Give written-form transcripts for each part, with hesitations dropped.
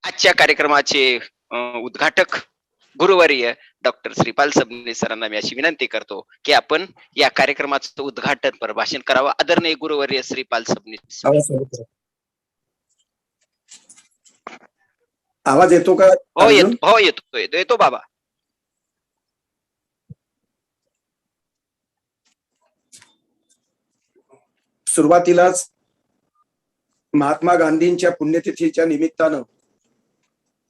आजच्या कार्यक्रमाचे उद्घाटक गुरुवर्य डॉक्टर श्रीपाल सबनीस सरांना मी अशी विनंती करतो की आपण या कार्यक्रमाचं उद्घाटन प्रभाषण करावं. आदरणीय गुरुवर्य श्रीपाल सबनीस. आवाज येतो का? हो येतो बाबा. सुरुवातीलाच महात्मा गांधींच्या पुण्यतिथीच्या निमित्तानं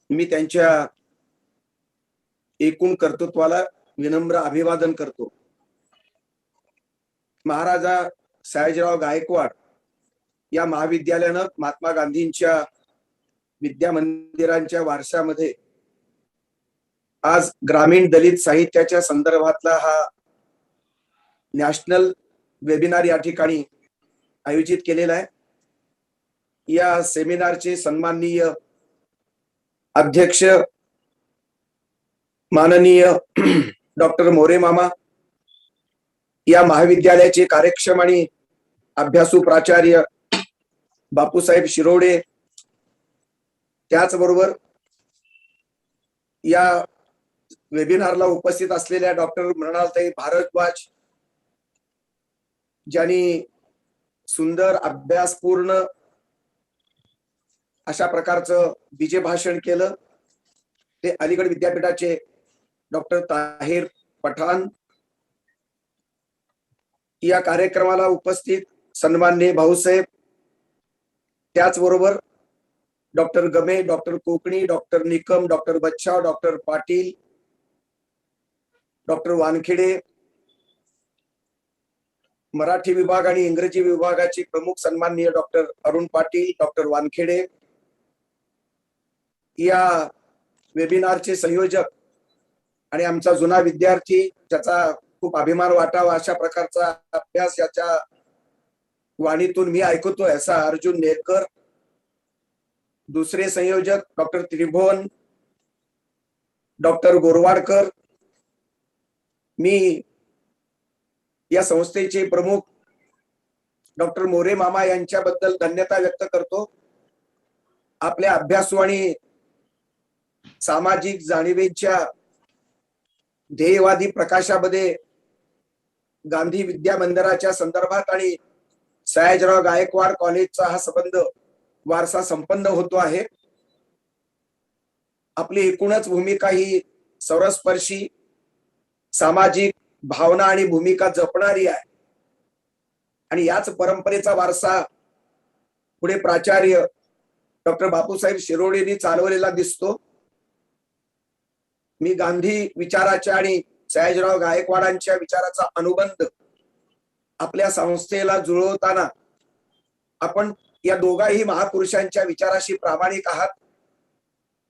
मी त्यांच्या एकूण कर्तृत्वाला विनम्र अभिवादन करतो. महाराजा सयाजीराव गायकवाड या महाविद्यालयानं महात्मा गांधींच्या विद्या मंदिरांच्या वारशामध्ये आज ग्रामीण दलित साहित्याच्या संदर्भातला हा नॅशनल वेबिनार या ठिकाणी आयोजित केलेला आहे. या सेमिनारचे सन्माननीय अध्यक्ष माननीय डॉक्टर मोरे मामा, या महाविद्यालयाचे कार्यक्षम आणि अभ्यासू प्राचार्य बापूसाहेब शिरोडे, त्याचबरोबर या वेबिनारला उपस्थित असलेल्या डॉक्टर मृणालताई भारद्वाज, ज्यांनी सुंदर अभ्यासपूर्ण अशा प्रकारचं बीजे भाषण केलं, ते अलीगड विद्यापीठाचे डॉक्टर ताहिर पठाण. या कार्यक्रमाला उपस्थित सन्माननीय भाऊसाहेब, त्याचबरोबर doctor Game, doctor Konkani, doctor Nikam, doctor Bachhav, doctor Patil, doctor Wankhede, Marathi विभाग आणि इंग्रजी विभागाचे प्रमुख सन्माननीय डॉक्टर अरुण पाटील, डॉक्टर वानखेडे, या वेबिनारचे संयोजक आणि आमचा जुना विद्यार्थी, ज्याचा खूप अभिमान वाटावा अशा प्रकारचा अभ्यास याच्या वाणीतून मी ऐकतोय, असा अर्जुन नेरकर. दुसरे संयोजक डॉक्टर त्रिभुवन, डॉक्टर गोरवाडकर. मी या संस्थेचे प्रमुख डॉक्टर मोरे मामा यांच्याबद्दल धन्यता व्यक्त करतो. आपल्या अभ्यासू आणि सामाजिक जाणीवेच्या ध्येयवादी प्रकाशामध्ये गांधी विद्या मंदिराच्या संदर्भात आणि सयाजीराव गायकवाड कॉलेजचा हा संबंध वारसा संपन्न होतो आहे. आपली एकूणच भूमिका ही सर्वस्पर्शी सामाजिक भावना आणि भूमिका जपणारी आहे आणि याच परंपरेचा वारसा पुढे प्राचार्य डॉक्टर बापूसाहेब शिरोडेंनी चालवलेला दिसतो. मी गांधी विचाराच्या आणि सयाजीराव गायकवाडांच्या विचाराचा अनुबंध आपल्या संस्थेला जुळवताना आपण या दोघाही महापुरुषांच्या विचाराशी प्रामाणिक आहात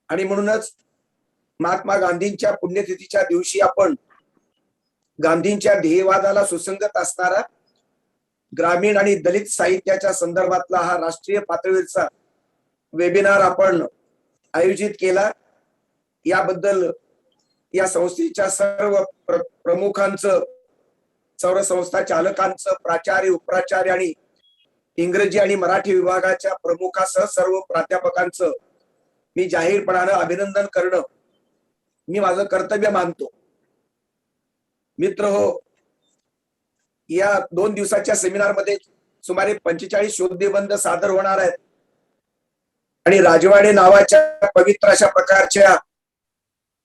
आणि म्हणूनच महात्मा गांधींच्या पुण्यतिथीच्या दिवशी आपण गांधींच्या ध्येयवादाला सुसंगत असणारा ग्रामीण आणि दलित साहित्याच्या संदर्भातला हा राष्ट्रीय पातळीवरचा वेबिनार आपण आयोजित केला. याबद्दल या संस्थेच्या सर्व प्रमुखांचं, सर्व संस्था चालकांचं, प्राचार्य, उपप्राचार्य आणि इंग्रजी आणि मराठी विभागाच्या प्रमुखासह सर्व प्राध्यापकांचं मी जाहीरपणानं अभिनंदन करणं मी माझं कर्तव्य मानतो. मित्र हो, या 2 दिवसाच्या सेमिनारमध्ये सुमारे 45 शोधनिबंध सादर होणार आहेत आणि राजवाडे नावाच्या पवित्र अशा प्रकारच्या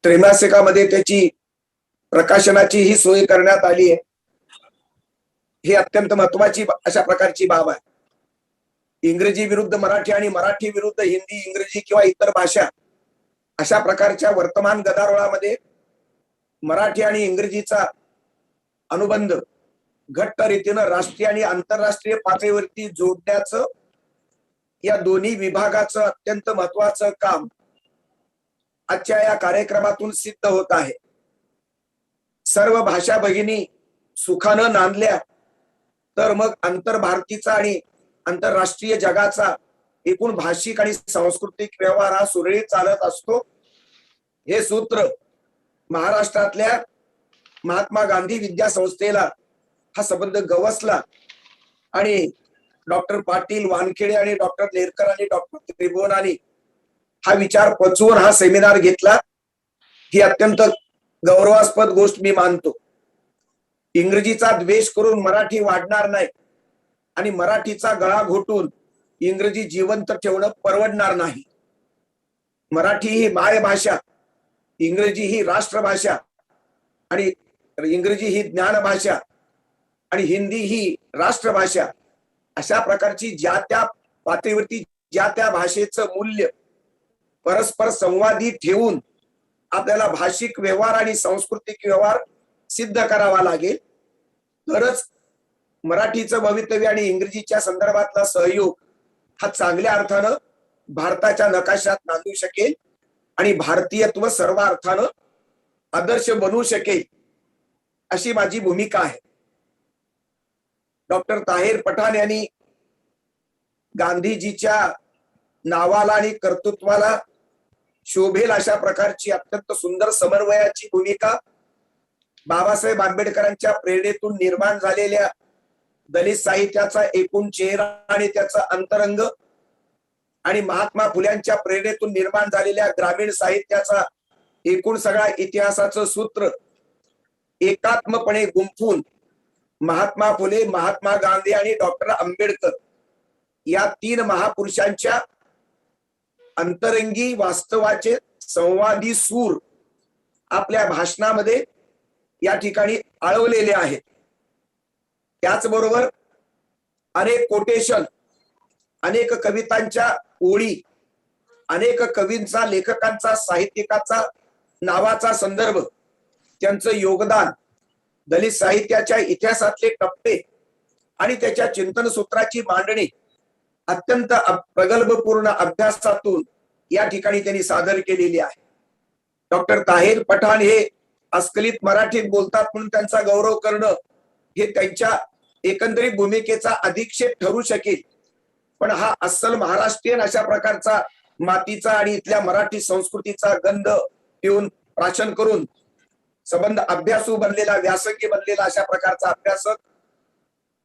त्रैमासिकामध्ये त्याची प्रकाशनाची ही सोय करण्यात आली आहे. ही अत्यंत महत्वाची अशा प्रकारची बाब आहे. इंग्रजी विरुद्ध मराठी आणि मराठी विरुद्ध हिंदी, इंग्रजी किंवा इतर भाषा अशा प्रकारच्या वर्तमान गदारोळामध्ये मराठी आणि इंग्रजीचा अनुबंध घट्ट रीतीनं राष्ट्रीय आणि आंतरराष्ट्रीय पातळीवरती जोडण्याचं या दोन्ही विभागाचं अत्यंत महत्वाचं काम आजच्या या कार्यक्रमातून सिद्ध होत आहे. सर्व भाषा भगिनी सुखानं नांदल्या तर मग आंतरभारतीचा आणि आंतरराष्ट्रीय जगाचा एकूण भाषिक आणि सांस्कृतिक व्यवहार हा सुरळीत चालत असतो. हे सूत्र महाराष्ट्रातल्या महात्मा गांधी विद्या संस्थेला हा संबंध गवसला आणि डॉक्टर पाटील, वानखेडे आणि डॉक्टर नेरकर आणि डॉक्टर त्रिभुवनानी हा विचार पचवून हा सेमिनार घेतला, ही अत्यंत गौरवास्पद गोष्ट मी मानतो. इंग्रजीचा द्वेष करून मराठी वाढणार नाही आणि मराठीचा गळा घोटून इंग्रजी जिवंत ठेवणं परवडणार नाही. मराठी ही मायभाषा, इंग्रजी ही राष्ट्रभाषा आणि इंग्रजी ही ज्ञानभाषा आणि हिंदी ही राष्ट्रभाषा. अशा प्रकारची ज्या त्या पातळीवरती ज्या त्या भाषेचं मूल्य परस्पर संवादी ठेवून आपल्याला भाषिक व्यवहार आणि सांस्कृतिक व्यवहार सिद्ध करावा लागेल, तरच मराठीचं भवितव्य आणि इंग्रजीच्या संदर्भातला सहयोग हा चांगल्या अर्थानं भारताच्या नकाशात नांदू शकेल आणि भारतीयत्व सर्व अर्थानं आदर्श बनवू शकेल, अशी माझी भूमिका आहे. डॉक्टर ताहेर पठाण यांनी गांधीजीच्या नावाला आणि कर्तृत्वाला शोभेल अशा प्रकारची अत्यंत सुंदर समन्वयाची भूमिका, बाबासाहेब आंबेडकरांच्या प्रेरणेतून निर्माण झालेल्या दलित साहित्याचा एकूण चेहरा आणि त्याचा अंतरंग आणि महात्मा फुल्यांच्या प्रेरणेतून निर्माण झालेल्या ग्रामीण साहित्याचा एकूण सगळ्या इतिहासाचं सूत्र एकात्मपणे गुंफून महात्मा फुले, महात्मा गांधी आणि डॉक्टर आंबेडकर या तीन महापुरुषांच्या अंतरंगी वास्तवाचे संवादी सूर आपल्या भाषणामध्ये या ठिकाणी आळवलेले आहेत. त्याचबरोबर अनेक कोटेशन, अनेक कवितांच्या ओळी, अनेक कवींचा, लेखकांचा, साहित्यिकाचा नावाचा संदर्भ, त्यांचं योगदान, दलित साहित्याच्या इतिहासातले टप्पे आणि त्याच्या चिंतन सूत्राची मांडणी अत्यंत प्रगल्भपूर्ण अभ्यासातून या ठिकाणी त्यांनी सादर केलेली आहे. डॉक्टर ताहेर पठाण हे अस्खलित मराठीत बोलतात म्हणून त्यांचा गौरव करणं हे त्यांच्या एकंदरीत भूमिकेचा अधिक्षेप ठरू शकेल, पण हा अस्सल महाराष्ट्रीयन अशा प्रकारचा मातीचा आणि इथल्या मराठी संस्कृतीचा गंध पिऊन प्राशन करून संबंध अभ्यासू बनलेला, व्यासंगी बनलेला अशा प्रकारचा अभ्यासक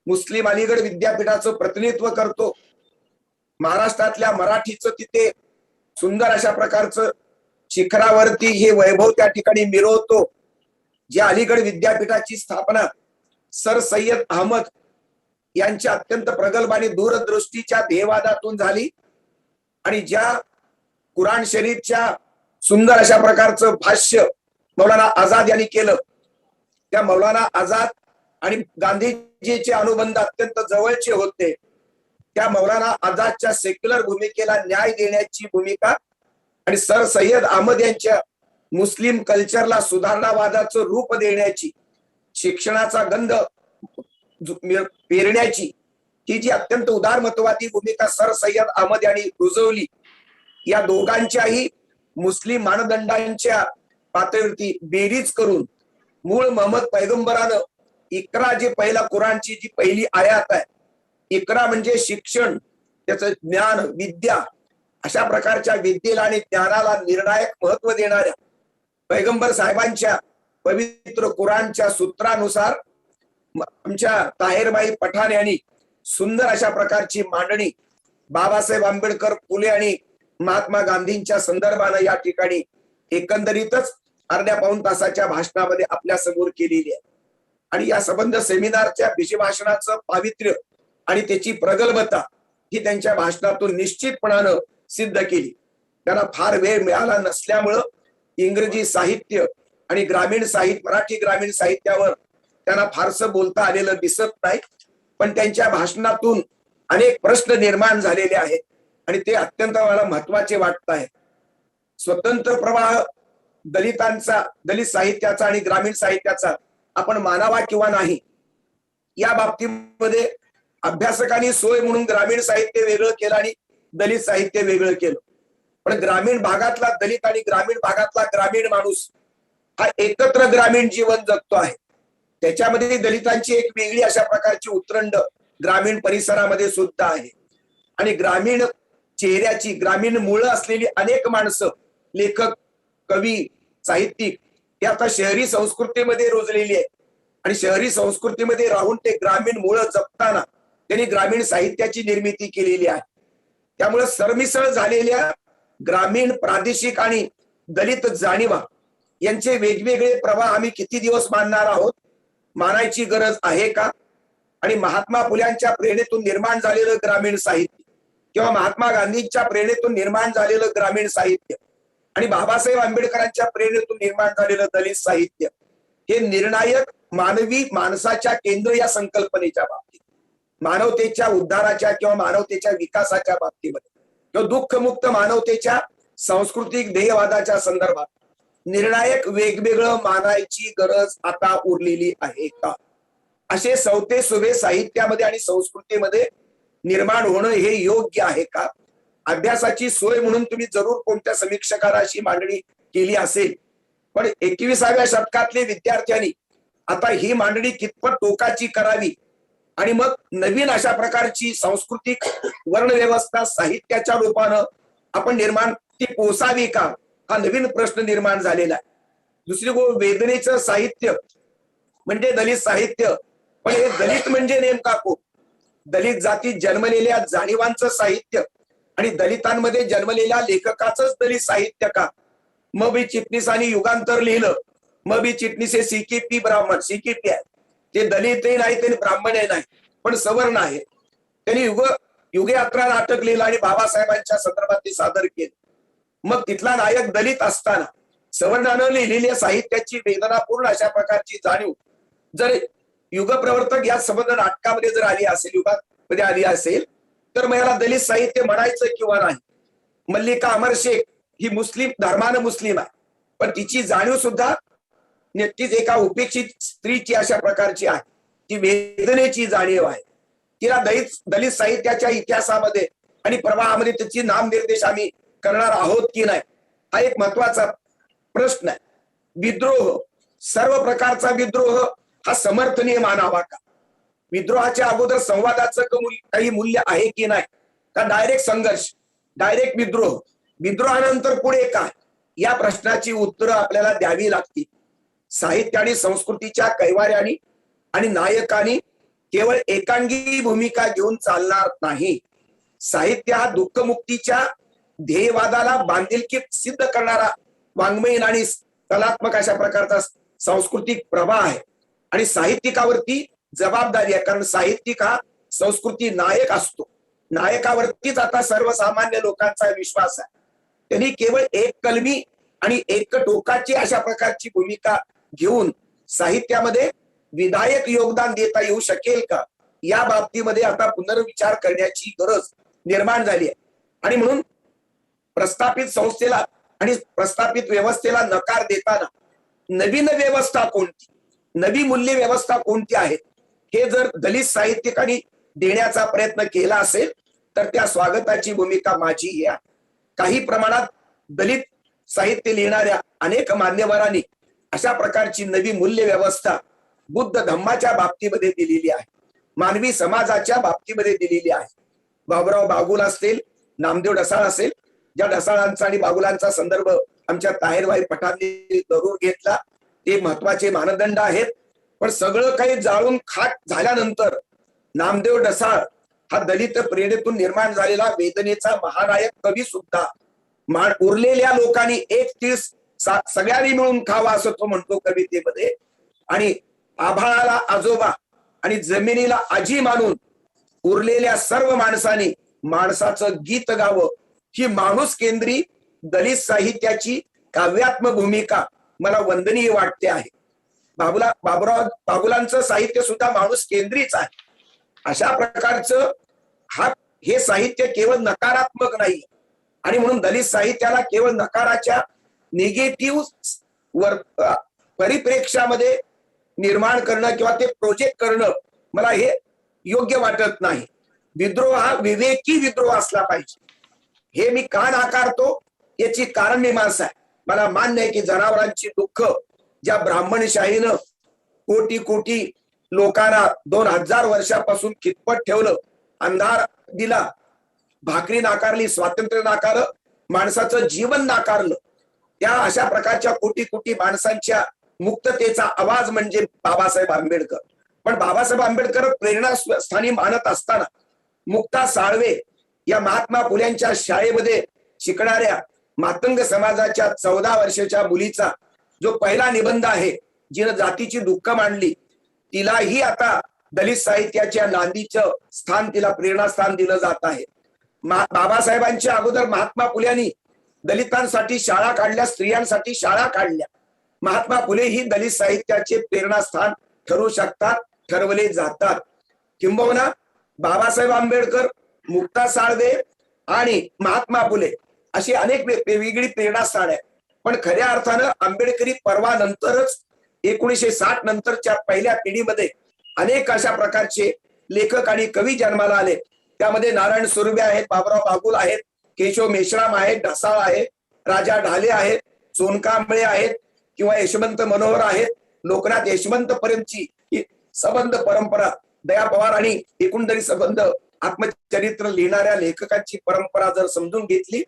मुस्लिम अलीगड विद्यापीठाचं प्रतिनिधित्व करतो. महाराष्ट्रातल्या मराठीचं तिथे सुंदर अशा प्रकारचं शिखरावरती हे वैभव त्या ठिकाणी मिरवतो. ज्या अलीगड विद्यापीठाची स्थापना सर सय्यद अहमद यांच्या अत्यंत प्रगल्भ आणि दूरदृष्टीच्या ध्येयवादातून झाली आणि ज्या कुराण शरीफच्या सुंदर अशा प्रकारचं भाष्य मौलाना आझाद यांनी केलं, त्या मौलाना आझाद आणि गांधीजीचे अनुबंध अत्यंत जवळचे होते. त्या मौलाना आझादच्या सेक्युलर भूमिकेला न्याय देण्याची भूमिका आणि सर सय्यद अहमद यांच्या मुस्लिम कल्चरला सुधारणावादाचं रूप देण्याची, शिक्षणाचा गंध पेरण्याची ही जी अत्यंत उदारमतवादी भूमिका सर सय्यद अहमद यांनी रुजवली, या दोघांच्याही मुस्लिम मानदंडांच्या पातळीवरती बेरीज करून मूळ मोहम्मद पैगंबरानं इकरा जे पहिला कुराणची जी पहिली आयात आहे, इकरा म्हणजे शिक्षण, त्याचं ज्ञान, विद्या, अशा प्रकारच्या विद्येला आणि ज्ञानाला निर्णायक महत्व देणाऱ्या पैगंबर साहेबांच्या पवित्र कुराणच्या सूत्रानुसार आमच्या ताहेरबाई पठाण यांनी सुंदर अशा प्रकारची मांडणी बाबासाहेब आंबेडकर, फुले आणि महात्मा गांधींच्या संदर्भानं या ठिकाणी एकंदरीतच अर्ध्या पाऊण तासाच्या भाषणामध्ये आपल्या समोर केलेली आहे. आणि या संबंध सेमिनारच्या भाषणाचं पावित्र्य आणि त्याची प्रगल्भता ही त्यांच्या भाषणातून निश्चितपणानं सिद्ध केली. त्यांना फार वेळ मिळाला नसल्यामुळं इंग्रजी साहित्य आणि ग्रामीण साहित्य, मराठी ग्रामीण साहित्यावर त्यांना फारसं बोलता आलेलं दिसत नाही, पण त्यांच्या भाषणातून अनेक प्रश्न निर्माण झालेले आहेत आणि ते अत्यंत मला महत्वाचे वाटत आहे. स्वतंत्र प्रवाह दलितांचा, दलित साहित्याचा आणि ग्रामीण साहित्याचा आपण मानावा किंवा नाही, या बाबतीमध्ये अभ्यासकांनी सोय म्हणून ग्रामीण साहित्य वेगळं केलं आणि दलित साहित्य वेगळं केलं. पण ग्रामीण भागातला दलित आणि ग्रामीण भागातला ग्रामीण माणूस हा एकत्र ग्रामीण जीवन जगतो आहे. त्याच्यामध्ये दलितांची एक वेगळी अशा प्रकारची उतरंड ग्रामीण परिसरामध्ये सुद्धा आहे आणि ग्रामीण चेहऱ्याची, ग्रामीण मुळं असलेली अनेक माणसं, लेखक, कवी, साहित्यिक हे आता शहरी संस्कृतीमध्ये रुजलेली आहे आणि शहरी संस्कृतीमध्ये राहून ते ग्रामीण मुळं जपताना त्यांनी ग्रामीण साहित्याची निर्मिती केलेली आहे. त्यामुळे सरमिसळ झालेल्या ग्रामीण, प्रादेशिक आणि दलित जाणीवा यांचे वेगवेगळे प्रवाह आम्ही किती दिवस मानणार आहोत? मानायची गरज आहे का? आणि महात्मा फुल्यांच्या प्रेरणेतून निर्माण झालेलं ग्रामीण साहित्य किंवा महात्मा गांधींच्या प्रेरणेतून निर्माण झालेलं ग्रामीण साहित्य आणि बाबासाहेब आंबेडकरांच्या प्रेरणेतून निर्माण झालेलं दलित साहित्य हे निर्णायक मानवी माणसाच्या केंद्र या संकल्पनेच्या बाबतीत, मानवतेच्या उद्धाराच्या किंवा मानवतेच्या विकासाच्या बाबतीमध्ये किंवा दुःखमुक्त मानवतेच्या सांस्कृतिक ध्येयवादाच्या संदर्भात निर्णायक वेगवेगळं मानायची गरज आता उरलेली आहे का? असे सवते सुभे साहित्यामध्ये आणि संस्कृतीमध्ये निर्माण होणं हे योग्य आहे का? अभ्यासाची सोय म्हणून तुम्ही जरूर कोणत्या समीक्षकाला अशी मांडणी केली असेल, पण 21व्या शतकातले विद्यार्थ्यांनी आता ही मांडणी कितपत टोकाची करावी आणि मग नवीन अशा प्रकारची सांस्कृतिक वर्णव्यवस्था साहित्याच्या रूपानं आपण निर्माण ती पोसावी का, हा नवीन प्रश्न निर्माण झालेला आहे. दुसरी गोष्ट, वेदनेचं साहित्य म्हणजे दलित साहित्य, पण हे दलित म्हणजे नेमका कोण? दलित जातीत जन्मलेल्या जाणीवांचं साहित्य आणि दलितांमध्ये जन्मलेल्या लेखकाचंच दलित साहित्य का? म बी चिटणीसांनी युगांतर लिहिलं. म बी चिटणीस हे सीकेपी ब्राह्मण, सीकेपी आहे, ते दलितही नाही ते ब्राह्मणही नाही, पण सवर्ण आहे. त्यांनी युगे 11 नाटक लिहिलं आणि बाबासाहेबांच्या संदर्भात ते सादर केलं. मग तिथला नायक दलित असताना सवर्णानं लिहिलेल्या साहित्याची वेदनापूर्ण अशा प्रकारची जाणीव जर युगप्रवर्तक या संबंध नाटकामध्ये जर आली असेल, युगामध्ये आली असेल, तर मग याला दलित साहित्य म्हणायचं किंवा नाही? मल्लिका अमर शेख ही मुस्लिम धर्मानं मुस्लिम आहे, पण तिची जाणीव सुद्धा नक्कीच एका उपेक्षित स्त्रीची अशा प्रकारची आहे. ती वेदनेची जाणीव आहे. तिला दलित साहित्याच्या इतिहासामध्ये आणि प्रवाहामध्ये त्याची नामनिर्देश आम्ही करणार आहोत की नाही, हा एक महत्वाचा प्रश्न आहे. विद्रोह, सर्व प्रकारचा विद्रोह हा समर्थनीय मानावा का? विद्रोहाच्या अगोदर संवादाचं काही मूल्य आहे की नाही? का डायरेक्ट संघर्ष, डायरेक्ट विद्रोह, विद्रोहानंतर पुढे काय, या प्रश्नाची उत्तरं आपल्याला द्यावी लागतील. साहित्य आणि संस्कृतीच्या कैवाऱ्याने आणि नायकांनी केवळ एकांगी भूमिका घेऊन चालणार नाही. साहित्य हा दुःखमुक्तीच्या ध्येयवादाला बांधिलकी सिद्ध करणारा वाङ्मयीन आणि कलात्मक अशा प्रकारचा सांस्कृतिक प्रवाह आहे आणि साहित्यिकावरती जबाबदारी आहे, कारण साहित्यिक हा संस्कृती नायक असतो. नायकावरतीच आता सर्वसामान्य लोकांचा विश्वास आहे. त्यांनी केवळ एक कलमी आणि एक टोकाची अशा प्रकारची भूमिका घेऊन साहित्यामध्ये विधायक योगदान देता येऊ शकेल का, या बाबतीमध्ये आता पुनर्विचार करण्याची गरज निर्माण झाली आहे. आणि म्हणून प्रस्थापित संस्थेला आणि प्रस्थापित व्यवस्थेला नकार देताना नवीन व्यवस्था कोणती, नवी मूल्य व्यवस्था कोणती आहे, हे जर दलित साहित्यिकांनी देण्याचा प्रयत्न केला असेल तर त्या स्वागताची भूमिका माझी ही आहे. काही प्रमाणात दलित साहित्य लिहिणाऱ्या अनेक मान्यवरांनी अशा प्रकारची नवी मूल्य व्यवस्था बुद्ध धम्माच्या बाबतीमध्ये दिलेली आहे, मानवी समाजाच्या बाबतीमध्ये दिलेली आहे. बाबुराव बागुल असतील, नामदेव ढसाळ असेल, ज्या ढसाळांचा आणि बागुलांचा संदर्भ आमच्या ताहेरबाई पठाणने जरूर घेतला, ते महत्वाचे मानदंड आहेत. पण सगळं काही जाळून खाक झाल्यानंतर नामदेव ढसाळ हा दलित प्रेरणेतून निर्माण झालेला वेदनेचा महानायक कवी सुद्धा उरलेल्या लोकांनी एक तीस सगळ्यांनी मिळून खावा असं तो म्हणतो कवितेमध्ये. आणि आभाळाला आजोबा आणि जमिनीला आजी मानून उरलेल्या सर्व माणसांनी माणसाचं गीत गावं, ही माणूस केंद्री दलित साहित्याची काव्यात्मक भूमिका मला वंदनीय वाटते आहे. बाबुराव बागुलांचं साहित्य सुद्धा माणूस केंद्रीच आहे. अशा प्रकारचं हे साहित्य केवळ नकारात्मक नाही आणि म्हणून दलित साहित्याला केवळ नकाराच्या निगेटिव्ह परिप्रेक्ष्यामध्ये निर्माण करणं किंवा ते प्रोजेक्ट करणं मला हे योग्य वाटत नाही. विद्रोह हा विवेकी विद्रोह असला पाहिजे. हे मी का नाकारतो याची कारण मीमांसा आहे. मला मान्य आहे की जनावरांची दुःख ज्या ब्राह्मणशाहीनं कोटी कोटी लोकांना 2000 वर्षापासून खितपत ठेवलं, अंधार दिला, भाकरी नाकारली, स्वातंत्र्य नाकारलं, माणसाचं जीवन नाकारलं, त्या अशा प्रकारच्या कोटी कोटी माणसांच्या मुक्ततेचा आवाज म्हणजे बाबासाहेब आंबेडकर. पण बाबासाहेब आंबेडकर प्रेरणास्थानी मानत असताना मुक्ता साळवे या महात्मा फुल्यांच्या शाळेमध्ये शिकणाऱ्या मातंग समाजाच्या 14 वर्षाच्या मुलीचा जो पहिला निबंध आहे, जिनं जातीची दुःख मांडली, तिलाही आता दलित साहित्याच्या नांदीचं स्थान, तिला प्रेरणास्थान दिलं जात आहे. बाबासाहेबांच्या अगोदर महात्मा फुल्यांनी दलितांसाठी शाळा काढल्या, स्त्रियांसाठी शाळा काढल्या. महात्मा फुले ही दलित साहित्याचे प्रेरणास्थान ठरू शकतात, ठरवले जातात. किंबहुना बाबासाहेब आंबेडकर, मुक्ता साळवे आणि महात्मा फुले अशी अनेक वेगवेगळी प्रेरणास्थान आहे. पण खऱ्या अर्थानं आंबेडकरी पर्वानंतरच 1960 नंतरच्या पहिल्या पिढीमध्ये अनेक अशा प्रकारचे लेखक आणि कवी जन्माला आले. त्यामध्ये नारायण सुर्वे आहेत, बाबुराव बागुल आहेत, केशव मेश्राम आहेत, ढसाळ आहेत, राजा ढाले आहेत, सोनकांबळे आहेत किंवा यशवंत मनोहर आहेत. लोकनाथ यशवंत पर्यंतची ही संबंध परंपरा, दया पवार आणि एकंदरीत संबंध आत्मचरित्र लिहिणाऱ्या लेखकांची परंपरा जर समजून घेतली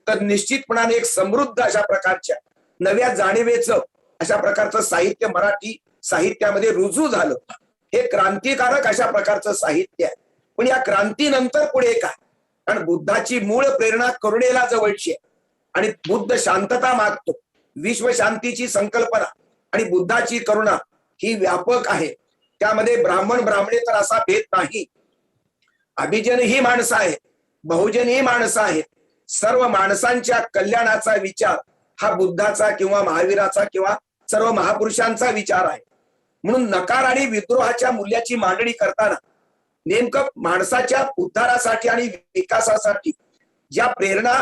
तर निश्चितपणाने एक समृद्ध अशा प्रकारच्या नव्या जाणीवेचं अशा प्रकारचं साहित्य मराठी साहित्यामध्ये रुजू झालं. हे क्रांतिकारक अशा प्रकारचं साहित्य आहे. पण या क्रांतीनंतर पुढे काय? कारण बुद्धाची मूळ प्रेरणा करुणेला जवळची आहे आणि बुद्ध शांतता मागतो. विश्व शांतीची संकल्पना आणि बुद्धाची करुणा ही व्यापक आहे. त्यामध्ये ब्राह्मण ब्राह्मणेतर असा भेद नाही. अभिजन ही माणसं आहेत, बहुजन ही माणसं आहेत. सर्व माणसांच्या कल्याणाचा विचार हा बुद्धाचा किंवा महावीराचा किंवा सर्व महापुरुषांचा विचार आहे. म्हणून नकार आणि विद्रोहाच्या मूल्याची मांडणी करताना नेमकं माणसाच्या उद्धारासाठी आणि विकासासाठी ज्या प्रेरणा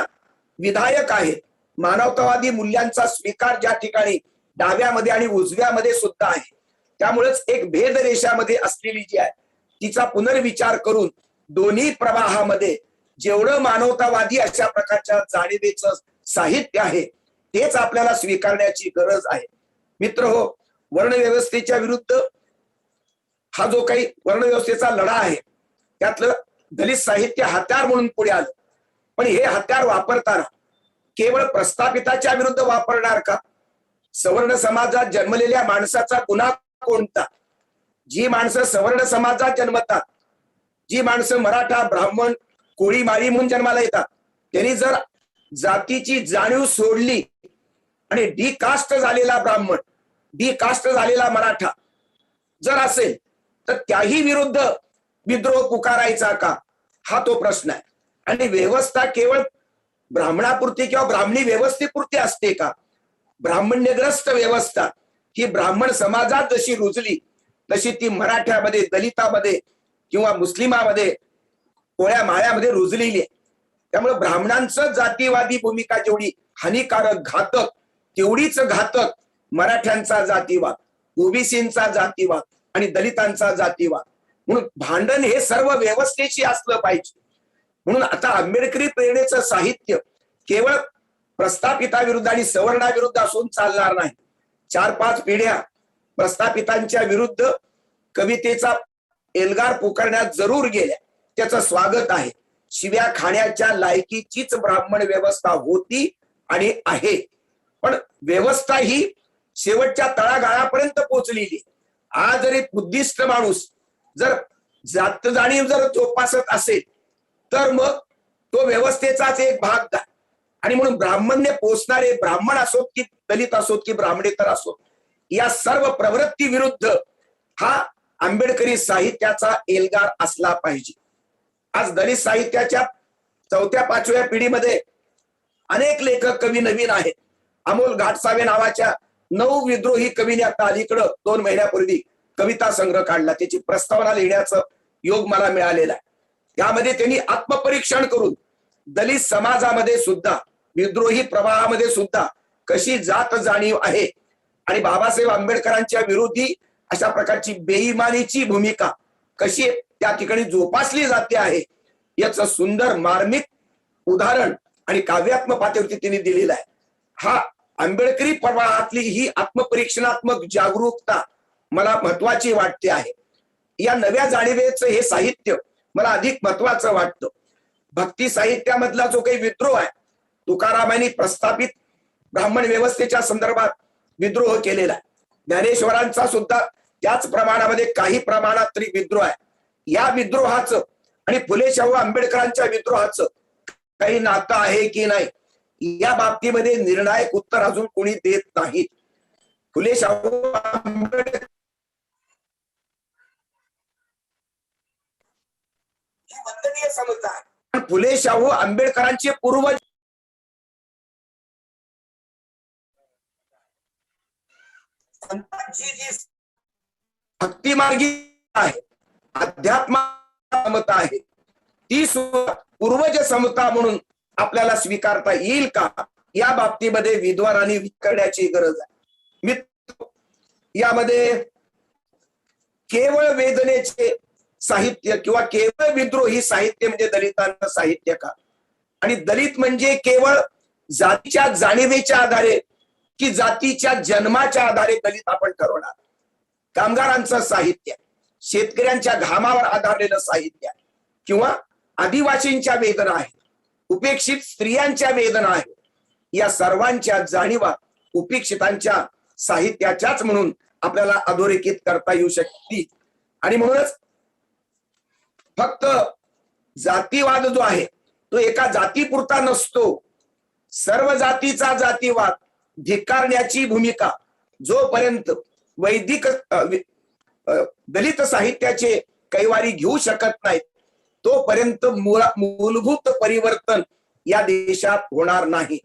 विधायक आहेत, मानवतावादी मूल्यांचा स्वीकार ज्या ठिकाणी डाव्यामध्ये आणि उजव्यामध्ये सुद्धा आहे, त्यामुळेच एक भेदरेषामध्ये असलेली जी आहे तिचा पुनर्विचार करून दोन्ही प्रवाहामध्ये जेवढं मानवतावादी अशा प्रकारच्या जाणीवेचं साहित्य आहे तेच आपल्याला स्वीकारण्याची गरज आहे. मित्र हो, वर्णव्यवस्थेच्या विरुद्ध हा जो काही वर्णव्यवस्थेचा लढा आहे त्यातलं दलित साहित्य हत्यार म्हणून पुढे आलं. पण हे हत्यार वापरताना केवळ प्रस्थापिताच्या विरुद्ध वापरणार का? सवर्ण समाजात जन्मलेल्या माणसाचा गुन्हा कोणता? जी माणसं सवर्ण समाजात जन्मतात, जी माणसं मराठा, ब्राह्मण, कोळी, माळी म्हणून जन्माला येतात, त्यांनी जर जातीची जाणीव सोडली आणि डी कास्ट झालेला ब्राह्मण, डी कास्ट झालेला मराठा जर असेल तर त्याही विरुद्ध विद्रोह पुकारायचा का? हा तो प्रश्न आहे. आणि व्यवस्था केवळ ब्राह्मणापुरती किंवा ब्राह्मणी व्यवस्थेपुरती असते का? ब्राह्मण्यग्रस्त व्यवस्था ही ब्राह्मण समाजात जशी रुजली तशी ती मराठ्यामध्ये, दलितामध्ये किंवा मुस्लिमामध्ये, कोळ्या माळ्यामध्ये रुजलेली आहे. त्यामुळे ब्राह्मणांचं जातीवादी भूमिका जेवढी हानिकारक, घातक, तेवढीच घातक मराठ्यांचा जातीवाद, ओबीसींचा जातीवाद आणि दलितांचा जातीवाद. म्हणून भांडण हे सर्व व्यवस्थेशी असलं पाहिजे. म्हणून आता आंबेडकरी प्रेरणेचं साहित्य केवळ प्रस्थापिताविरुद्ध आणि सवर्णाविरुद्ध असून चालणार नाही. 4-5 पिढ्या प्रस्थापितांच्या विरुद्ध कवितेचा एल्गार पुकारण्यात जरूर गेल्या, त्याचं स्वागत आहे. शिव्या खाण्याच्या लायकीचीच ब्राह्मण व्यवस्था होती आणि आहे. पण व्यवस्था ही शेवटच्या तळागाळापर्यंत पोहोचलेली. आज जरी बुद्धिस्ट माणूस जर जात जाणीव जर जोपासत असेल तर मग तो व्यवस्थेचाच एक भाग आहे. आणि म्हणून ब्राह्मण्य पोचणारे ब्राह्मण असोत की दलित असोत की ब्राह्मणेतर असोत, या सर्व प्रवृत्ती विरुद्ध हा आंबेडकरी साहित्याचा एल्गार असला पाहिजे. आज दलित साहित्याच्या 4थ्या-5व्या पिढीमध्ये अनेक लेखक कवी नवीन आहेत. अमोल घाटसावे नावाच्या 9 विद्रोही कवीने आता अलीकडं 2 महिन्यापूर्वी कविता संग्रह काढला. त्याची प्रस्तावना लिहिण्याचं योग मला मिळालेला आहे. त्यामध्ये त्यांनी आत्मपरीक्षण करून दलित समाजामध्ये सुद्धा, विद्रोही प्रवाहामध्ये सुद्धा कशी जात जाणीव आहे आणि बाबासाहेब आंबेडकरांच्या विरोधी अशा प्रकारची बेईमानीची भूमिका कशी त्या ठिकाणी जोपासली जाते आहे याचं सुंदर मार्मिक उदाहरण आणि काव्यात्मक पातळीवरती त्यांनी दिलेलं आहे. हा आंबेडकरी प्रवाहातली ही आत्मपरीक्षणात्मक जागरूकता मला महत्वाची वाटते आहे. या नव्या जाणीवेचं हे साहित्य मला अधिक महत्वाचं वाटतं. भक्ती साहित्यामधला जो काही विद्रोह आहे, तुकारामांनी प्रस्थापित ब्राह्मण व्यवस्थेच्या संदर्भात विद्रोह केलेला आहे. ज्ञानेश्वरांचा सुद्धा त्याच प्रमाणामध्ये काही प्रमाणात तरी विद्रोह आहे. या विद्रोहाचं आणि फुले शाहू आंबेडकरांच्या विद्रोहाचं काही नातं आहे की नाही या बाबतीमध्ये निर्णायक उत्तर अजून कोणी देत नाहीत. फुले शाहू आंबेडकर ही वंदनीय समजता आहे. फुले शाहू आंबेडकरांचे पूर्वज संतांची जी भक्तिमार्गी आहे, अध्यात्म समता आहे, ती सुद्धा पूर्वज समता म्हणून आपल्याला स्वीकारता येईल का या बाबतीमध्ये विद्वानांनी करण्याची गरज आहे. मित्र, यामध्ये केवळ वेदनेचे साहित्य किंवा केवळ विद्रोही साहित्य म्हणजे दलितांचं साहित्य का, आणि दलित म्हणजे केवळ जातीच्या जाणीवेच्या आधारे की जातीच्या जन्माच्या आधारे दलित आपण ठरवणार. कामगारांचं साहित्य, शेतकऱ्यांच्या घामावर आधारलेलं साहित्य, किंवा आदिवासींच्या वेदना आहे, उपेक्षित स्त्रियांच्या वेदना आहे, या सर्वांच्या जाणीवा उपेक्षितांच्या साहित्याच्याच म्हणून आपल्याला अधोरेखित करता येऊ शकते. आणि म्हणूनच फक्त जातीवाद जो आहे तो एका जातीपुरता नसतो. सर्व जातीचा जातीवाद धिक्कारण्याची भूमिका जोपर्यंत वैदिक दलित साहित्याचे कैवारी घेऊ शकत नाहीत तोपर्यंत मूलभूत परिवर्तन या देशात होणार नाही.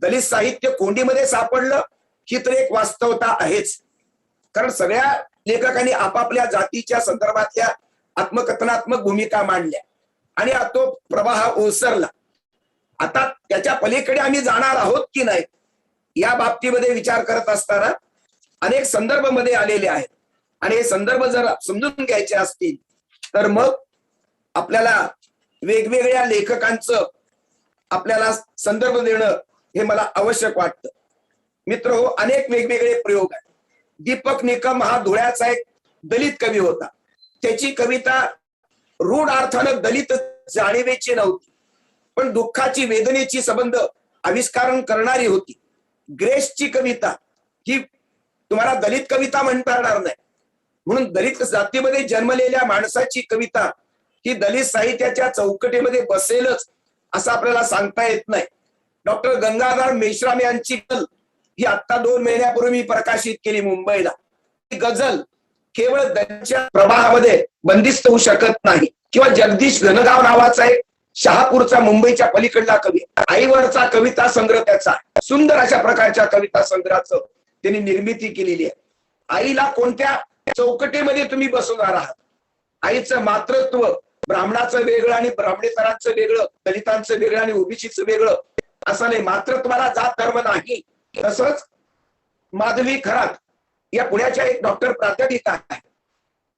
दलित साहित्य कोंडीमध्ये सापडलं ही तर एक वास्तवता आहेच, कारण सगळ्या लेखकांनी आपापल्या जातीच्या संदर्भातल्या आत्मकथनात्मक भूमिका मांडल्या आणि तो प्रवाह ओसरला. आता त्याच्या पलीकडे आम्ही जाणार आहोत की नाही या बाबतीमध्ये विचार करत असताना अनेक संदर्भ मध्ये आलेले आहेत, आणि हे संदर्भ जर समजून घ्यायचे असतील तर मग आपल्याला वेगवेगळ्या लेखकांचं आपल्याला संदर्भ देणं हे मला आवश्यक वाटतं. मित्र हो, अनेक वेगवेगळे प्रयोग आहेत. दीपक निकम हा धुळ्याचा एक दलित कवी होता. त्याची कविता रूढ अर्थानं दलित जाणीवेची नव्हती, पण दुःखाची वेदनेची संबंध आविष्कारण करणारी होती. ग्रेसची कविता ही तुम्हाला दलित कविता म्हणता येणार नाही, म्हणून दलित जातीमध्ये जन्मलेल्या माणसाची कविता ही दलित साहित्याच्या चौकटीमध्ये बसेलच असं आपल्याला सांगता येत नाही. डॉक्टर गंगाधर मेश्राम यांची गझल ही आता 2 महिन्यापूर्वी मी प्रकाशित केली मुंबईला. ही गझल केवळ दलितच्या प्रवाहामध्ये बंदिस्त होऊ शकत नाही. किंवा जगदीश घनगाव नावाचा एक शहापूरचा मुंबईच्या पलीकडला कवी, आईवरचा कविता संग्रह त्याचा सुंदर अशा प्रकारच्या कविता संग्रहाचं त्यांनी निर्मिती केलेली आहे. आईला कोणत्या चौकटीमध्ये तुम्ही बसवणार आहात? आईचं मातृत्व ब्राह्मणाचं वेगळं आणि ब्राह्मणेतरांचं वेगळं, दलितांचं वेगळं आणि ओबीसीचं वेगळं असं नाही. मातृत्वाला जात धर्म नाही. तसंच माधवी खरात या पुण्याच्या एक डॉक्टर प्राध्यापिका आहे,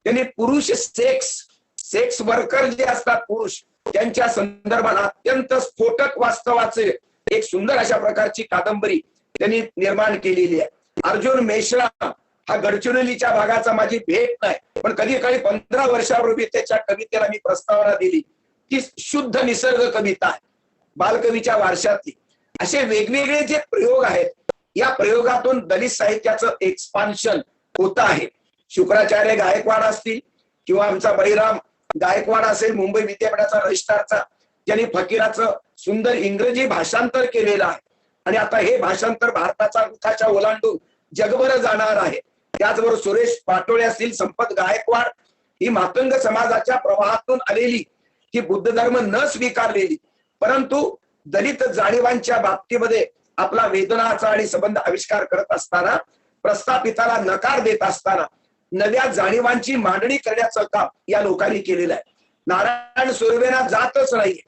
त्यांनी पुरुष सेक्स वर्कर जे असतात पुरुष त्यांच्या संदर्भात अत्यंत स्फोटक वास्तवाचे एक सुंदर अशा प्रकारची कादंबरी त्यांनी निर्माण केलेली आहे. अर्जुन मेश्राम हा गडचिरोलीच्या भागाचा माझी भेट नाही, पण कधी 15 वर्षापूर्वी त्याच्या कवितेला मी प्रस्तावना दिली. ती शुद्ध निसर्ग कविता आहे, बालकवीच्या वारशातली. असे वेगवेगळे जे प्रयोग आहेत या प्रयोगातून दलित साहित्याचं एक्सपान्शन होत आहे. शुक्राचार्य गायकवाड असतील किंवा आमचा बळीराम गायकवाड असेल मुंबई विद्यापीठाचा रजिस्ट्रारचा, त्यांनी फकीराचं सुंदर इंग्रजी भाषांतर केलेलं आहे आणि आता हे भाषांतर भारताचा मुखाच्या ओलांडून जगभर जाणार आहे. त्याचबरोबर सुरेश पाटोळे असतील, संपत गायकवाड ही मातंग समाजाच्या प्रवाहातून आलेली, ही बुद्ध धर्म न स्वीकारलेली परंतु दलित जाणीवांच्या बाबतीमध्ये आपला वेदनाचा आणि संबंध आविष्कार करत असताना, प्रस्थापिताला नकार देत असताना नव्या जाणीवांची मांडणी करण्याचं काम या लोकांनी केलेलं आहे. नारायण सुर्वेना जातच नाहीये.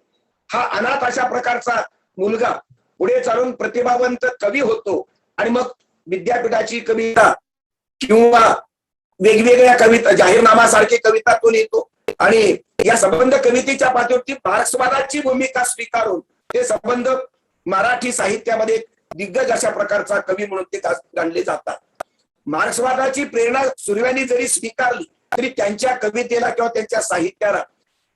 हा अनाथ अशा प्रकारचा मुलगा पुढे चालून प्रतिभावंत कवी होतो आणि मग विद्यापीठाची कविता किंवा वेगवेगळ्या कविता, जाहीरनामासारखी कविता तो लिहितो आणि या संबंध कवितेच्या पातळीवरती मार्क्सवादाची भूमिका स्वीकारून ते संबंध मराठी साहित्यामध्ये दिग्गज अशा प्रकारचा कवी म्हणून ते गाणले जातात. मार्क्सवादाची प्रेरणा सुर्व्यांनी जरी स्वीकारली तरी त्यांच्या कवितेला किंवा त्यांच्या साहित्याला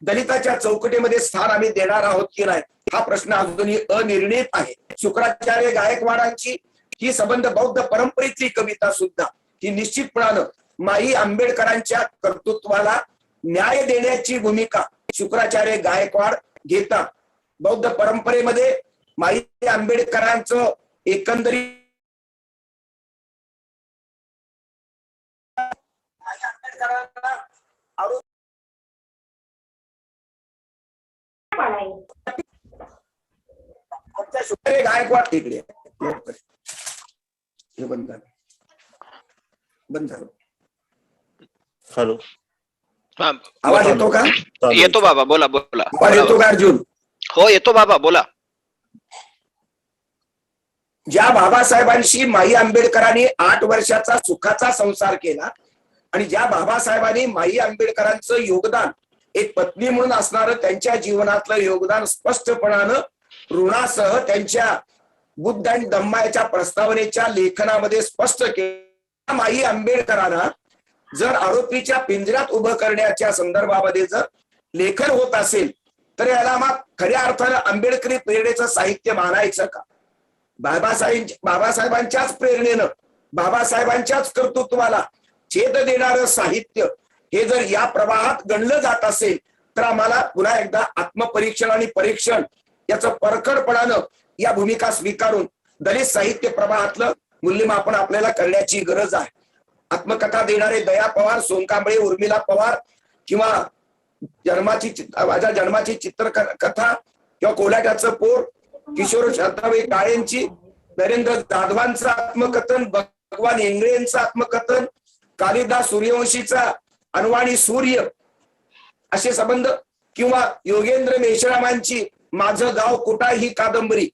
दलिताच्या चौकटीमध्ये स्थान आम्ही देणार आहोत की नाही हा प्रश्न अजूनही अनिर्णित आहे. शुक्राचार्य गायकवाडांची ही संबंध बौद्ध परंपरेची कविता सुद्धा ही निश्चितपणानं माई आंबेडकरांच्या कर्तृत्वाला न्याय देण्याची भूमिका शुक्राचार्य गायकवाड घेतात. बौद्ध परंपरेमध्ये माई आंबेडकरांचं एकंदरीत गायकवाड तिकडे बंद झालं बंद झालं. हॅलो, आवाज येतो का? येतो बाबा, बोला बोला. आवाज येतो का अर्जुन? हो येतो बाबा, बोला. ज्या बाबासाहेबांशी माई आंबेडकरांनी 8 वर्षाचा सुखाचा संसार केला आणि ज्या बाबासाहेबांनी माई आंबेडकरांचं योगदान एक पत्नी म्हणून असणारं त्यांच्या जीवनातलं योगदान स्पष्टपणानं ऋणासह त्यांच्या बुद्ध आणि धम्मा याच्या प्रस्तावनेच्या लेखनामध्ये स्पष्ट केलं. माई आंबेडकरांना जर आरोपीच्या पिंजऱ्यात उभं करण्याच्या संदर्भामध्ये जर लेखन होत असेल तर याला मग खऱ्या अर्थानं आंबेडकरी प्रेरणेचं साहित्य मानायचं का? बाबासाहेबांच्याच प्रेरणेनं बाबासाहेबांच्याच कर्तृत्वाला छेद देणारं साहित्य हे जर या प्रवाहात गणलं जात असेल तर आम्हाला पुन्हा एकदा आत्मपरीक्षण आणि परीक्षण याचं परखडपणानं या भूमिका स्वीकारून दलित साहित्य प्रवाहातलं मूल्यमापन आपल्याला करण्याची गरज आहे. आत्मकथा देणारे दया पवार, सोनकांबळे, उर्मिला पवार किंवा माझ्या जन्माची चित्रकथा किंवा कोल्हाट्याचं पोर, किशोर शांताबाई काळेंची, नरेंद्र जाधवांचं आत्मकथन, भगवान इंगळेंचं आत्मकथन, कालिदास सूर्यवंशीचा अनवाणी सूर्य असे संबंध किंवा योगेंद्र मेश्रामांची माझं गाव कुठा ही कादंबरी,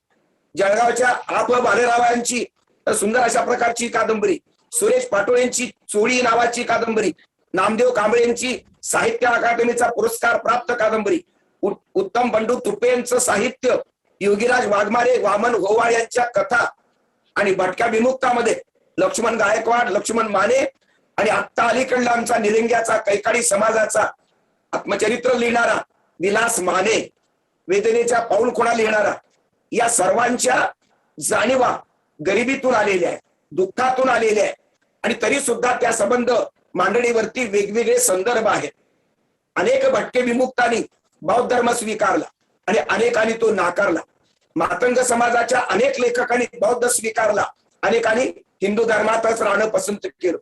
जळगावच्या आप भालेरावांची सुंदर अशा प्रकारची कादंबरी, सुरेश पाटोळेंची चोळी नावाची कादंबरी, नामदेव कांबळेंची साहित्य अकादमीचा पुरस्कार प्राप्त कादंबरी, उत्तम बंडू तुपे यांचं साहित्य, योगीराज वाघमारे, वामन गोवाळ यांच्या कथा आणि भटक्या विमुक्तामध्ये लक्ष्मण गायकवाड, लक्ष्मण माने आणि आत्ता अलीकडला आमचा निलंग्याचा कैकाडी समाजाचा आत्मचरित्र लिहिणारा विलास माने, वेदनेच्या पाऊल खुणा लिहिणारा, या सर्वांच्या जाणीवा गरिबीतून आलेल्या आहेत, दुःखातून आलेल्या आहेत आणि तरी सुद्धा त्या संबंध मांडणीवरती वेगवेगळे संदर्भ आहेत. अनेक भटके विमुक्तांनी बौद्ध धर्म स्वीकारला आणि अनेकांनी तो नाकारला. मातंग समाजाच्या अनेक लेखकांनी बौद्ध स्वीकारला, अनेकांनी हिंदू धर्मातच राहणं पसंत केलं.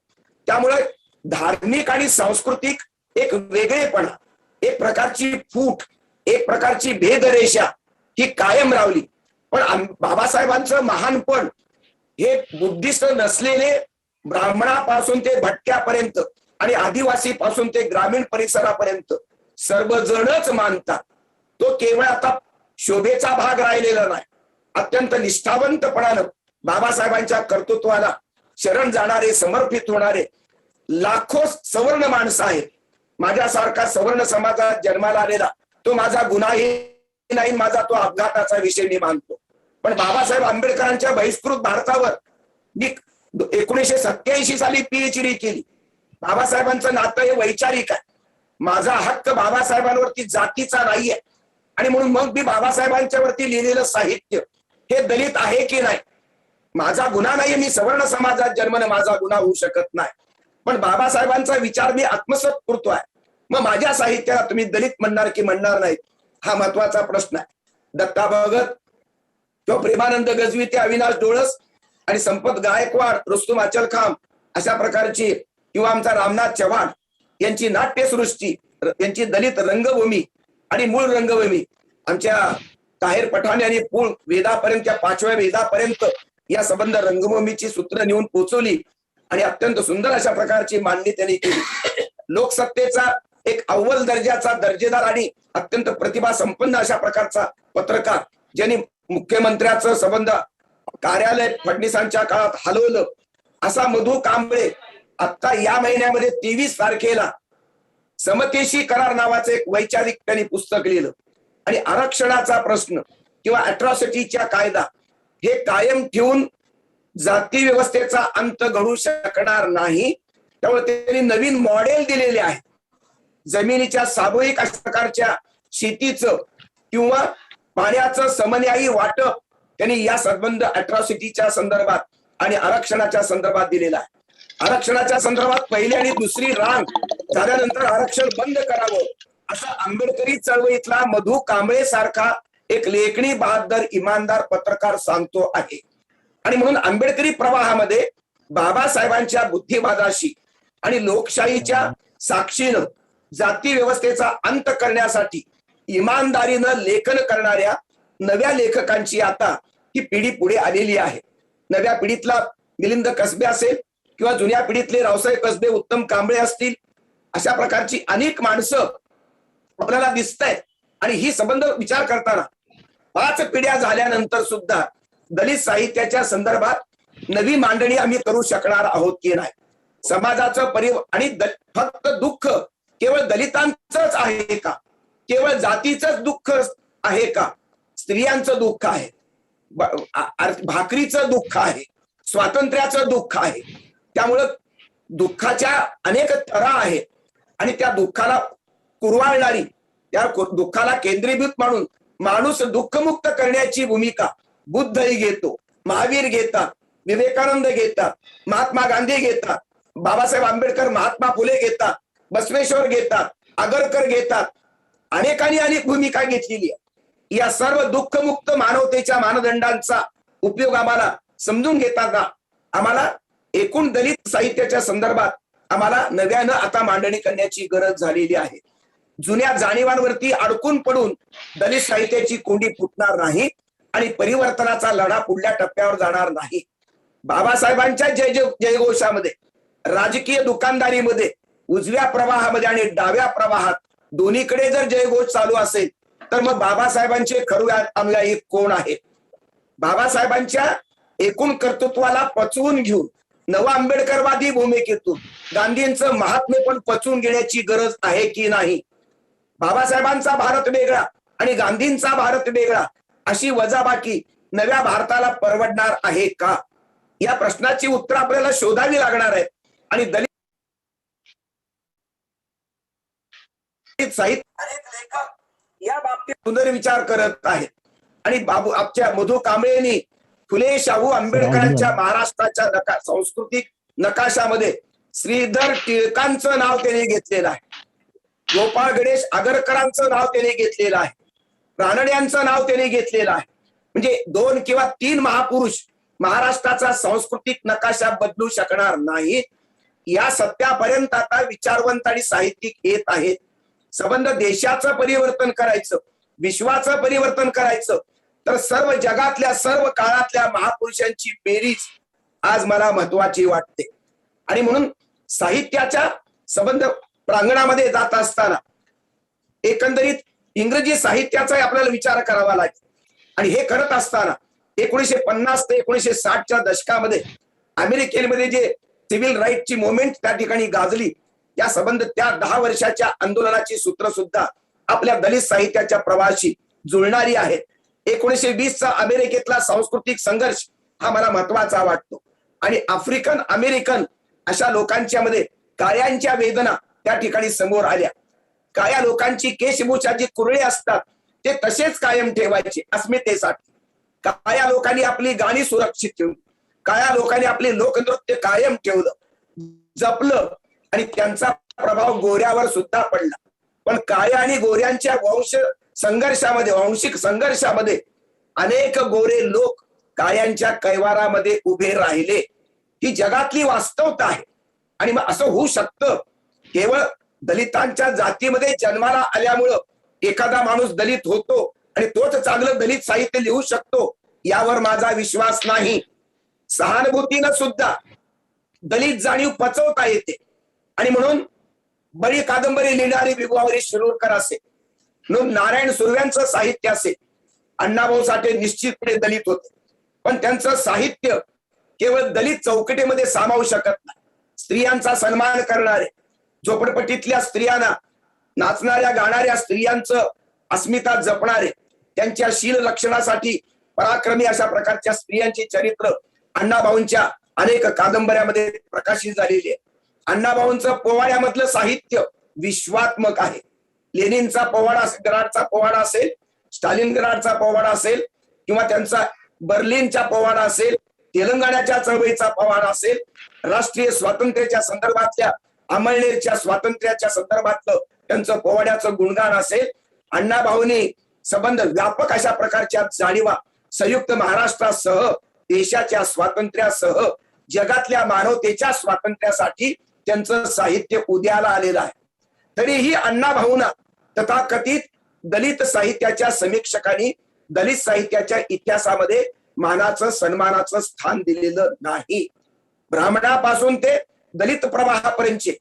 त्यामुळे धार्मिक आणि सांस्कृतिक एक वेगळेपणा, एक प्रकारची फूट, एक प्रकारची भेदरेषा ही कायम रावली. पण बाबासाहेबांचं महानपण हे बुद्धिस्ट नसलेले ब्राह्मणापासून ते भटक्यापर्यंत आणि आदिवासी पासून ते ग्रामीण परिसरापर्यंत सर्वजणच मानतात. तो केवळ आता शोभेचा भाग राहिलेला नाही. अत्यंत निष्ठावंतपणानं बाबासाहेबांच्या कर्तृत्वाला शरण जाणारे, समर्पित होणारे लाखो सवर्ण माणसं आहेत. माझ्यासारखा सवर्ण समाजात जन्माला आलेला तो माझा गुन्हाही नाही, माझा तो अपघाताचा विषय मी मानतो. पण बाबासाहेब आंबेडकरांच्या बहिष्कृत भारतावर मी 1987 साली पीएचडी केली. बाबासाहेबांचं नातं हे वैचारिक आहे. माझा हक्क बाबासाहेबांवरती जातीचा नाहीये आणि म्हणून मग मी बाबासाहेबांच्या वरती लिहिलेलं साहित्य हे दलित आहे की नाही, माझा गुन्हा नाही. मी सवर्ण समाजात जन्मणं माझा गुन्हा होऊ शकत नाही. पण बाबासाहेबांचा विचार मी आत्मसात करतोय. मग माझ्या साहित्याला तुम्ही दलित म्हणणार की म्हणणार नाहीत, हा महत्वाचा प्रश्न आहे. दत्ता भगत किंवा प्रेमानंद गजवी ते अविनाश डोळस आणि संपत गायकवाड, रुस्तुम अचलखाम अशा प्रकारची किंवा आमचा रामनाथ चव्हाण यांची नाट्यसृष्टी, यांची दलित रंगभूमी आणि मूळ रंगभूमी, आमच्या ताहेर पठाण यांनी पूर्ण वेदापर्यंत, त्या 5व्या वेदापर्यंत या संबंध रंगभूमीची सूत्र नेऊन पोहोचवली आणि अत्यंत सुंदर अशा प्रकारची मांडणी त्यांनी केली. लोकसत्तेचा एक अव्वल दर्जाचा, दर्जेदार आणि अत्यंत प्रतिभा संपन्न अशा प्रकारचा पत्रकार, ज्यांनी मुख्यमंत्र्याचं संबंध कार्यालय फडणवीसांच्या काळात हलवलं, असा मधु कांबळे आता या महिन्यामध्ये 23 तारखेला समतेशी करार नावाचं एक वैचारिक त्यांनी पुस्तक लिहिलं. आणि आरक्षणाचा प्रश्न किंवा अट्रॉसिटीच्या कायदा हे कायम ठेवून जाती व्यवस्थेचा अंत घडू शकणार नाही. त्यामुळे त्यांनी नवीन मॉडेल दिलेले आहे. जमिनीच्या सामूहिक अशा प्रकारच्या शेतीचं किंवा पाण्याचं समन्यायी वाटप त्यांनी या संबंध अट्रॉसिटीच्या संदर्भात आणि आरक्षणाच्या संदर्भात दिलेला आहे. आरक्षणाच्या संदर्भात पहिली आणि दुसरी रांग झाल्यानंतर आरक्षण बंद करावं, असा आंबेडकरी चळवळीतला मधु कांबळे सारखा एक लेखणी बहादर इमानदार पत्रकार सांगतो आहे. आणि म्हणून आंबेडकरी प्रवाहामध्ये बाबासाहेबांच्या बुद्धिवादाशी आणि लोकशाहीच्या साक्षीनं जाती व्यवस्थेचा अंत करण्यासाठी इमानदारीनं लेखन करणाऱ्या नव्या लेखकांची आता ही पिढी पुढे आलेली आहे. नव्या पिढीतला मिलिंद कसबे असेल किंवा जुन्या पिढीतले रावसाहेब कसबे, उत्तम कांबळे असतील, अशा प्रकारची अनेक माणसं आपल्याला दिसत आहेत. आणि ही संबंध विचार करताना 5 पिढ्या झाल्यानंतर सुद्धा दलित साहित्याच्या संदर्भात नवी मांडणी आम्ही करू शकणार आहोत की नाही. समाजाचं आणि फक्त दुःख केवळ दलितांचंच आहे का? केवळ जातीचंच दुःख आहे का? स्त्रियांचं दुःख आहे, भाकरीचं दुःख आहे, स्वातंत्र्याचं दुःख आहे. त्यामुळं दुःखाच्या अनेक थरा आहेत आणि त्या दुःखाला कुरवाळणारी, त्या दुःखाला केंद्रीभूत मानून माणूस दुःखमुक्त करण्याची भूमिका बुद्धही घेतो, महावीर घेतात, विवेकानंद घेतात, महात्मा गांधी घेतात, बाबासाहेब आंबेडकर, महात्मा फुले घेतात, बसवेश्वर घेतात, आगरकर घेतात. अनेकांनी अनेक भूमिका घेतलेली आहे. या सर्व दुःखमुक्त मानवतेच्या मानदंडांचा उपयोग आम्हाला समजून घेताना आम्हाला एकूण दलित साहित्याच्या संदर्भात आम्हाला नव्यानं आता मांडणी करण्याची गरज झालेली आहे. जुन्या जाणीवांवरती अडकून पडून दलित साहित्याची कोंडी फुटणार नाही आणि परिवर्तनाचा लढा पुढल्या टप्प्यावर जाणार नाही. बाबासाहेबांच्या जयघोषामध्ये, राजकीय दुकानदारीमध्ये, उजव्या प्रवाहामध्ये आणि डाव्या प्रवाहात दोन्हीकडे जर जयघोष चालू असेल तर मग बाबासाहेबांचे खरे अनुयायी कोण आहेत? बाबासाहेबांच्या एकूण कर्तृत्वाला पचवून घेऊन नव आंबेडकरवादी भूमिकेतून गांधींचं महात्मे पण पचवून घेण्याची गरज आहे की नाही? बाबासाहेबांचा भारत वेगळा आणि गांधींचा भारत वेगळा अशी वजाबाकी नव्या भारताला परवडणार आहे का? या प्रश्नाची उत्तर आपल्याला शोधावी लागणार आहेत. आणि दलित साहित्य अनेक लेखक या बाबतीत पुनर्विचार करत आहेत. आणि आमच्या मधु कांबळेंनी फुले शाहू आंबेडकरांच्या महाराष्ट्राच्या सांस्कृतिक नकाशामध्ये श्रीधर टिळकांचं नाव त्यांनी घेतलेलं आहे, गोपाळ गणेश आगरकरांचं नाव त्यांनी घेतलेलं आहे, रानड्यांचं नाव त्यांनी घेतलेलं आहे. म्हणजे 2 किंवा 3 महापुरुष महाराष्ट्राचा सांस्कृतिक नकाशा बदलू शकणार नाहीत. या सत्यापर्यंत आता विचारवंत आणि साहित्यिक येत आहेत. संबंध देशाचं परिवर्तन करायचं, विश्वाचं परिवर्तन करायचं तर सर्व जगातल्या सर्व काळातल्या महापुरुषांची बेरीज आज मला महत्वाची वाटते. आणि म्हणून साहित्याच्या संबंध प्रांगणामध्ये जात असताना एकंदरीत इंग्रजी साहित्याचा आपल्याला विचार करावा लागेल. आणि हे करत असताना 1950 ते 1960च्या दशकामध्ये अमेरिकेमध्ये जे सिव्हिल राईटची मुवमेंट त्या ठिकाणी गाजली, त्या संबंध त्या 10 वर्षाच्या आंदोलनाची सूत्र सुद्धा आपल्या दलित साहित्याच्या प्रवाहाशी जुळणारी आहेत. 1920चा अमेरिकेतला सांस्कृतिक संघर्ष हा मला महत्वाचा वाटतो. आणि आफ्रिकन अमेरिकन अशा लोकांच्या मध्ये काळ्यांच्या वेदना त्या ठिकाणी समोर आल्या. काळ्या लोकांची केशभूषाची कुरळे असतात ते तसेच कायम ठेवायचे अस्मितेसाठी. काळ्या लोकांनी आपली गाणी सुरक्षित ठेवली, काळ्या लोकांनी आपले लोकनृत्य कायम ठेवलं, जपलं आणि त्यांचा प्रभाव गोऱ्यावर सुद्धा पडला. पण काळ्या आणि गोऱ्यांच्या वांशिक संघर्षामध्ये अनेक गोरे लोक काळ्यांच्या कैवारामध्ये उभे राहिले. ही जगातली वास्तवता आहे. आणि मग असं होऊ शकतं केवळ दलितांच्या जातीमध्ये जन्माला आल्यामुळं एखादा माणूस दलित होतो आणि तोच चांगलं दलित साहित्य लिहू शकतो यावर माझा विश्वास नाही. सहानुभूतीनं सुद्धा दलित जाणीव पचवता येते. आणि म्हणून बरी कादंबरी लिहिणारी विभावरी शिरूरकर असेल, म्हणून नारायण सुर्व्यांचं साहित्य असेल, अण्णाभाऊ साठे निश्चितपणे दलित होते, पण त्यांचं साहित्य केवळ दलित चौकटीमध्ये सामावू शकत नाही. स्त्रियांचा सन्मान करणारे, झोपडपट्टीतल्या स्त्रियांना, नाचणाऱ्या गाणाऱ्या स्त्रियांचं अस्मिता जपणारे, त्यांच्या शील रक्षणासाठी पराक्रमी अशा प्रकारच्या स्त्रियांची चरित्र अण्णाभाऊंच्या अनेक कादंबऱ्यामध्ये प्रकाशित झालेली आहे. अण्णाभाऊंचं पोवाड्यामधलं साहित्य विश्वात्मक आहे. लेनिनचा पोवाडा, गराडचा पोवाडा असेल, स्टालिनग्राडचा पोवाडा असेल किंवा त्यांचा बर्लिनचा पोवाडा असेल, तेलंगणाच्या चळवळीचा पोवाडा असेल, राष्ट्रीय स्वातंत्र्याच्या संदर्भातल्या अमळनेरच्या स्वातंत्र्याच्या संदर्भातलं त्यांचं पोवाड्याचं गुणगान असेल, अण्णाभाऊंनी संबंध व्यापक अशा प्रकारच्या जाणीवा संयुक्त महाराष्ट्रासह देशाच्या स्वातंत्र्यासह जगातल्या मानवतेच्या स्वातंत्र्यासाठी त्यांचं साहित्य उदयाला आलेलं आहे. तरीही अण्णा भाऊंना तथाकथित दलित साहित्याच्या समीक्षकांनी दलित साहित्याच्या इतिहासामध्ये मानाचं सन्मानाचं स्थान दिलेलं नाही. ब्राह्मणापासून ते दलित प्रवाहापर्यंतचे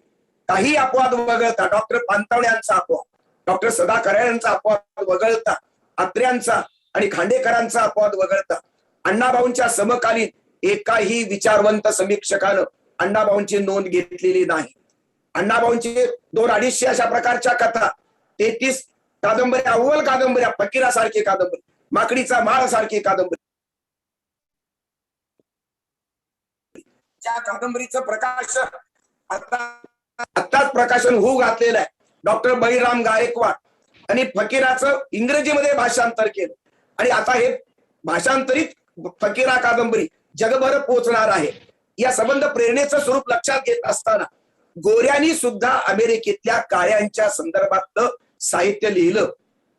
काही अपवाद वगळता, डॉक्टर पानतावणे यांचा अपवाद, डॉक्टर सदाकर्णी यांचा अपवाद वगळता, आत्र्यांचा आणि खांडेकरांचा अपवाद वगळता अण्णाभाऊंच्या समकालीन एकाही विचारवंत समीक्षकानं अण्णाभाऊंची नोंद घेतलेली नाही. अण्णाभाऊंची 200-250 अशा प्रकारच्या कथा, 33 कादंबऱ्या, अव्वल कादंबऱ्या, फकीरासारखी कादंबरी, माकडीचा माळ सारखी कादंबरी, त्या कादंबरीचं प्रकाशन आत्ताच प्रकाशन होऊ घातलेलं आहे. डॉक्टर बळीराम गायकवाड आणि फकीराचं इंग्रजीमध्ये भाषांतर केलं आणि आता हे भाषांतरित फकीरा कादंबरी जगभर पोहोचणार आहे. या संबंध प्रेरणेचं स्वरूप लक्षात घेत असताना गोऱ्यांनी सुद्धा अमेरिकेतल्या काळ्यांच्या संदर्भातलं साहित्य लिहिलं.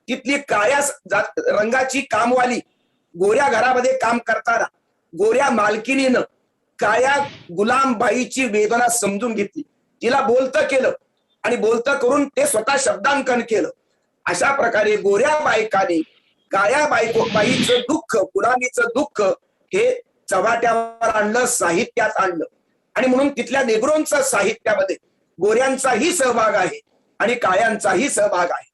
तिथली काळ्या रंगाची कामवाली गोऱ्या घरामध्ये काम करताना गोऱ्या मालकिनीनं काळ्या गुलामबाईची वेदना समजून घेतली, तिला बोलतं केलं आणि बोलतं करून ते स्वतः शब्दांकन केलं. अशा प्रकारे गोऱ्या बायकाने काळ्या बाईचं दुःख, गुलामीचं दुःख हे चव्हाट्यावर आणलं, साहित्यात आणलं आणि म्हणून तिथल्या नेग्रोंच्या साहित्यामध्ये गोऱ्यांचाही सहभाग आहे आणि काळ्यांचाही सहभाग आहे.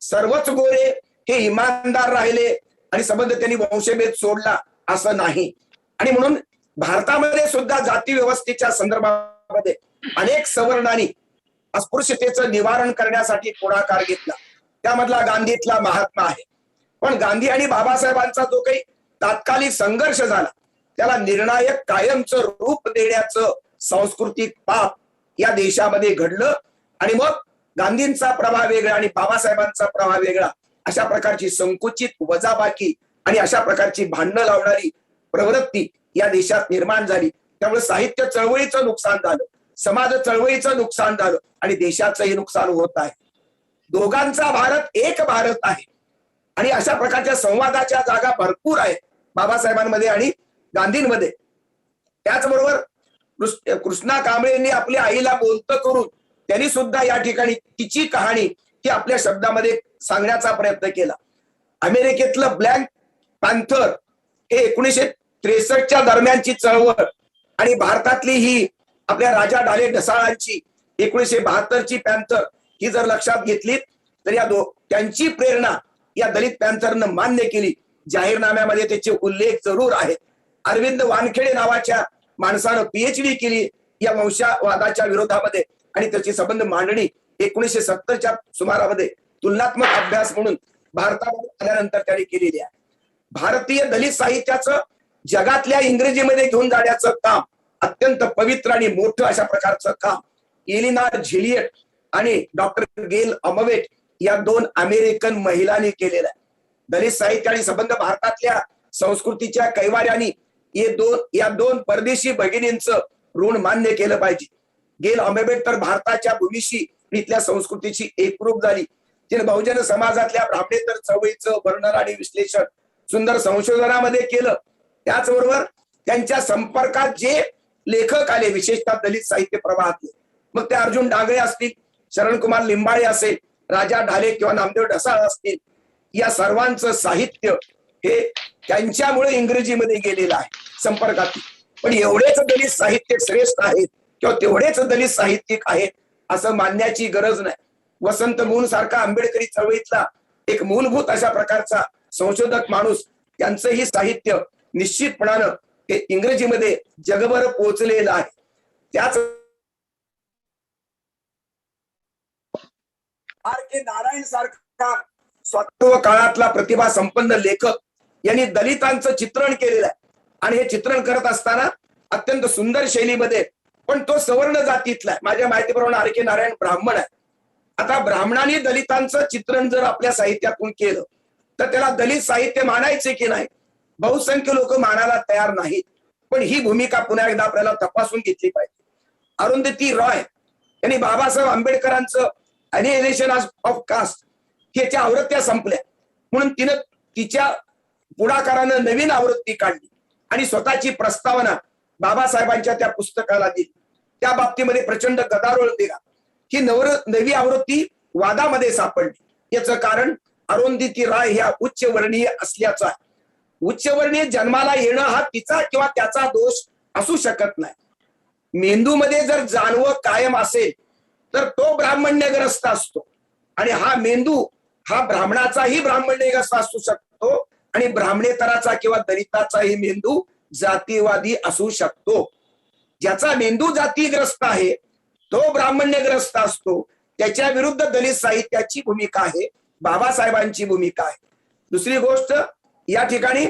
सर्वच गोरे हे इमानदार राहिले आणि संबंध त्यांनी वंशभेद सोडला असं नाही. आणि म्हणून भारतामध्ये सुद्धा जाती व्यवस्थेच्या संदर्भामध्ये अनेक सवर्णांनी अस्पृश्यतेचं निवारण करण्यासाठी पुढाकार घेतला. त्यामधला गांधीतला महात्मा आहे. पण गांधी आणि बाबासाहेबांचा जो काही तात्कालिक संघर्ष झाला त्याला निर्णायक कायमचं रूप देण्याचं सांस्कृतिक पाप या देशामध्ये घडलं आणि मग गांधींचा प्रभाव वेगळा आणि बाबासाहेबांचा प्रभाव वेगळा अशा प्रकारची संकुचित वजाबाकी आणि अशा प्रकारची भांडणं लावणारी प्रवृत्ती या देशात निर्माण झाली. त्यामुळे साहित्य चळवळीचं नुकसान झालं, समाज चळवळीचं नुकसान झालं आणि देशाचंही नुकसान होत आहे. दोघांचा भारत एक भारत आहे आणि अशा प्रकारच्या संवादाच्या जागा भरपूर आहेत बाबासाहेबांमध्ये आणि गांधींमध्ये. त्याचबरोबर कृष्णा कांबळेंनी आपल्या आईला बोलतं करून त्यांनी सुद्धा या ठिकाणी तिची कहाणी ती आपल्या शब्दामध्ये सांगण्याचा प्रयत्न केला. अमेरिकेतलं ब्लॅक पॅन्थर हे 1963च्या दरम्यानची चळवळ आणि भारतातली ही आपल्या राजा ढाले ढसाळांची 1972ची पॅन्थर ही जर लक्षात घेतली तर या त्यांची प्रेरणा या दलित पॅन्थरनं मान्य केली. जाहीरनाम्यामध्ये त्याचे उल्लेख जरूर आहेत. अरविंद वानखेडे नावाच्या माणसानं PhD केली या वंशवादाच्या विरोधामध्ये आणि त्याची संबंध मांडणी 1970च्या सुमारामध्ये तुलनात्मक अभ्यास म्हणून भारतामध्ये आल्यानंतर त्यांनी केलेली आहे. भारतीय दलित साहित्याचं जगातल्या इंग्रजीमध्ये घेऊन जाण्याचं काम अत्यंत पवित्र आणि मोठं अशा प्रकारचं काम एलिनॉर झिलियट आणि डॉक्टर गेल अमवेट या 2 अमेरिकन महिलांनी केलेलं आहे. दलित साहित्य आणि संबंध भारतातल्या संस्कृतीच्या कैवाऱ्यांनी या दोन परदेशी भगिनींचं ऋण मान्य केलं पाहिजे. गेल अमवेट तर भारताच्या भूमीशी इथल्या संस्कृतीची एकरूप झाली. तिने बहुजन समाजातल्या ब्राह्मणेतर चळवळीचं वर्णन आणि विश्लेषण सुंदर संशोधनामध्ये केलं. त्याचबरोबर त्यांच्या संपर्कात जे लेखक आले विशेषतः दलित साहित्य प्रवाहातले, मग ते अर्जुन डांगळे असतील, शरणकुमार लिंबाळे असेल, राजा ढाले किंवा नामदेव ढसाळ असतील, या सर्वांचं साहित्य हे त्यांच्यामुळे इंग्रजीमध्ये गेलेलं आहे संपर्कात. पण एवढेच दलित साहित्य श्रेष्ठ आहेत किंवा तेवढेच दलित साहित्यिक आहेत असं मानण्याची गरज नाही. वसंत गुण सारखा आंबेडकरी चळवळीतला एक मूलभूत अशा प्रकारचा संशोधक माणूस, त्यांचंही साहित्य निश्चितपणानं हे इंग्रजीमध्ये जगभर पोहोचलेलं आहे. त्याच R.K. नारायण सारखा स्वातंत्र्य काळातला प्रतिभा संपन्न लेखक यांनी दलितांचं चित्रण केलेलं आहे आणि हे चित्रण करत असताना अत्यंत सुंदर शैलीमध्ये, पण तो सवर्ण जातीतला आहे. माझ्या माहितीप्रमाणे R.K. नारायण ब्राह्मण आहे. आता ब्राह्मणांनी दलितांचं चित्रण जर आपल्या साहित्यातून केलं तर त्याला दलित साहित्य मानायचे की नाही? बहुसंख्य लोक मानायला तयार नाहीत. पण ही भूमिका पुन्हा एकदा आपल्याला तपासून घेतली पाहिजे. अरुंधती रॉय यांनी बाबासाहेब आंबेडकरांचं अनिहिलेशन ऑफ कास्ट ह्याच्या आवृत्त्या संपल्या म्हणून तिनं तिच्या पुढाकारानं नवीन आवृत्ती काढली आणि स्वतःची प्रस्तावना बाबासाहेबांच्या त्या पुस्तकाला दिली. त्या बाबतीमध्ये प्रचंड गदारोळ दिला. ही नवी आवृत्ती वादामध्ये सापडली. याचं कारण अरुंधती राय ह्या उच्चवर्णीय असल्याचं आहे. उच्चवर्णीय जन्माला येणं हा तिचा किंवा त्याचा दोष असू शकत नाही. मेंदूमध्ये जर जाणवं कायम असेल तर तो ब्राह्मण्यग्रस्त असतो आणि हा मेंदू हा ब्राह्मणाचाही ब्राह्मण्यग्रस्त असू शकतो आणि ब्राह्मणेतराचा किंवा दलिताचाही मेंदू जातीवादी असू शकतो. ज्याचा मेंदू जातीग्रस्त आहे तो ब्राह्मण्यग्रस्त असतो. त्याच्या विरुद्ध दलित साहित्याची भूमिका आहे, बाबासाहेबांची भूमिका आहे. दुसरी गोष्ट, या ठिकाणी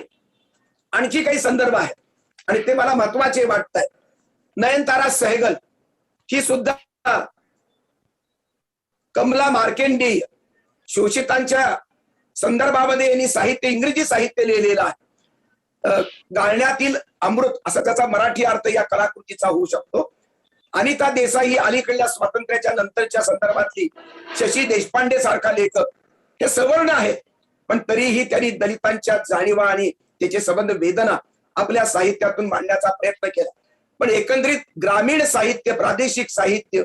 आणखी काही संदर्भ आहेत आणि ते मला महत्वाचे वाटत आहे. नयनतारा सहगल ही सुद्धा कमला मार्केंडेय शोषितांच्या संदर्भामध्ये यांनी साहित्य, इंग्रजी साहित्य लिहिलेलं आहे. गाळण्यातील अमृत असा त्याचा मराठी अर्थ या कलाकृतीचा होऊ शकतो. अनिता देसाई ही अलीकडल्या स्वातंत्र्याच्या नंतरच्या संदर्भातली शशी देशपांडे सारखा लेखक, हे सवर्ण आहेत पण तरीही त्यांनी दलितांच्या जाणीवा आणि त्याचे संबंध वेदना आपल्या साहित्यातून मांडण्याचा प्रयत्न केला. पण एकंदरीत ग्रामीण साहित्य, प्रादेशिक साहित्य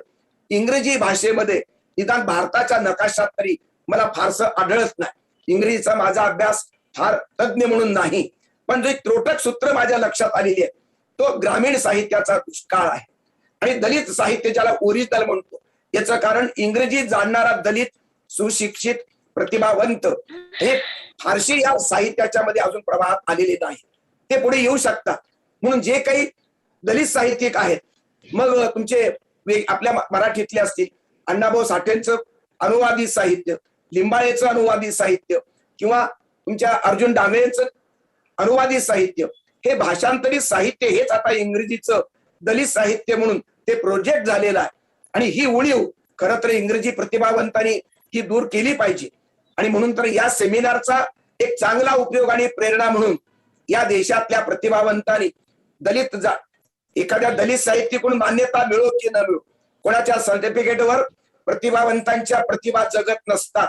इंग्रजी भाषेमध्ये निदान भारताच्या नकाशात तरी मला फारसं आढळत नाही. इंग्रजीचा माझा अभ्यास फार तज्ञ म्हणून नाही, पण जे त्रोटक सूत्र माझ्या लक्षात आलेली आहे तो ग्रामीण साहित्याचा दुष्काळ आहे. आणि दलित साहित्य ज्याला ओरिजिनल म्हणतो याचं कारण इंग्रजी जाणणारा दलित, सुशिक्षित, प्रतिभावंत हे फारशी या साहित्याच्या मध्ये अजून प्रवाहात आलेले नाही. ते पुढे येऊ शकतात. म्हणून जे काही दलित साहित्यिक आहेत, मग तुमचे आपल्या मराठीतले असतील अण्णाभाऊ साठेंचं अनुवादित साहित्य, लिंबाळेचं अनुवादित साहित्य किंवा तुमच्या अर्जुन डांगळेंचं अनुवादित साहित्य, हे भाषांतरित साहित्य हेच आता इंग्रजीचं दलित साहित्य म्हणून ते प्रोजेक्ट झालेलं आहे. आणि ही उणीव खरं तर इंग्रजी प्रतिभावंतांनी ही दूर केली पाहिजे. आणि म्हणून तर या सेमिनारचा एक चांगला उपयोग आणि प्रेरणा म्हणून या देशातल्या प्रतिभावंतांनी एखाद्या दलित साहित्यिकडून मान्यता मिळो की न मिळो, कोणाच्या सर्टिफिकेटवर प्रतिभावंतांच्या प्रतिभा जगत नसतात.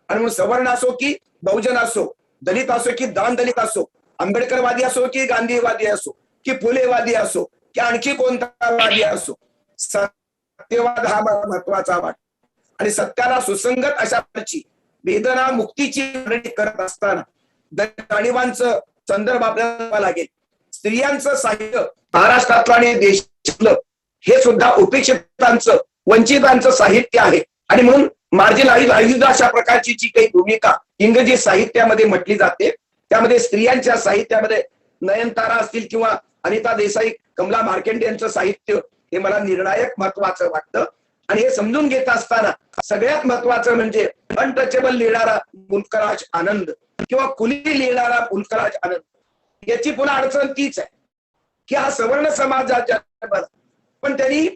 आणि म्हणून सवर्ण असो की बहुजन असो, दलित असो की दान दलित असो, आंबेडकरवादी असो की गांधीवादी असो की फुलेवादी असो की आणखी कोणता वादी असो, सत्यवाद हा महत्वाचा वाट. आणि सत्याला सुसंगत अशा प्रकारची वेदना मुक्तीची मांडणी करत असताना जाणीवांचं संदर्भ आपल्याला लागेल. स्त्रियांचं साहित्य महाराष्ट्रातलं आणि देशातलं हे सुद्धा उपेक्षितांचं, वंचितांचं साहित्य आहे. आणि म्हणून मार्जिनलाइज्ड अशा प्रकारची जी काही भूमिका इंग्रजी साहित्यामध्ये म्हटली जाते त्यामध्ये स्त्रियांच्या साहित्यामध्ये नयनतारा असतील किंवा अनिता देसाई, कमला मार्केंडे यांचं साहित्य हे मला निर्णायक महत्वाचं वाटतं. आणि हे समजून घेत असताना सगळ्यात महत्वाचं म्हणजे अनटचेबल लिहिणारा मुल्कराज आनंद किंवा कुली लिहिणारा मुल्कराज आनंद, याची पुन्हा अडचण तीच आहे की हा सवर्ण समाजाच्या, पण त्यांनी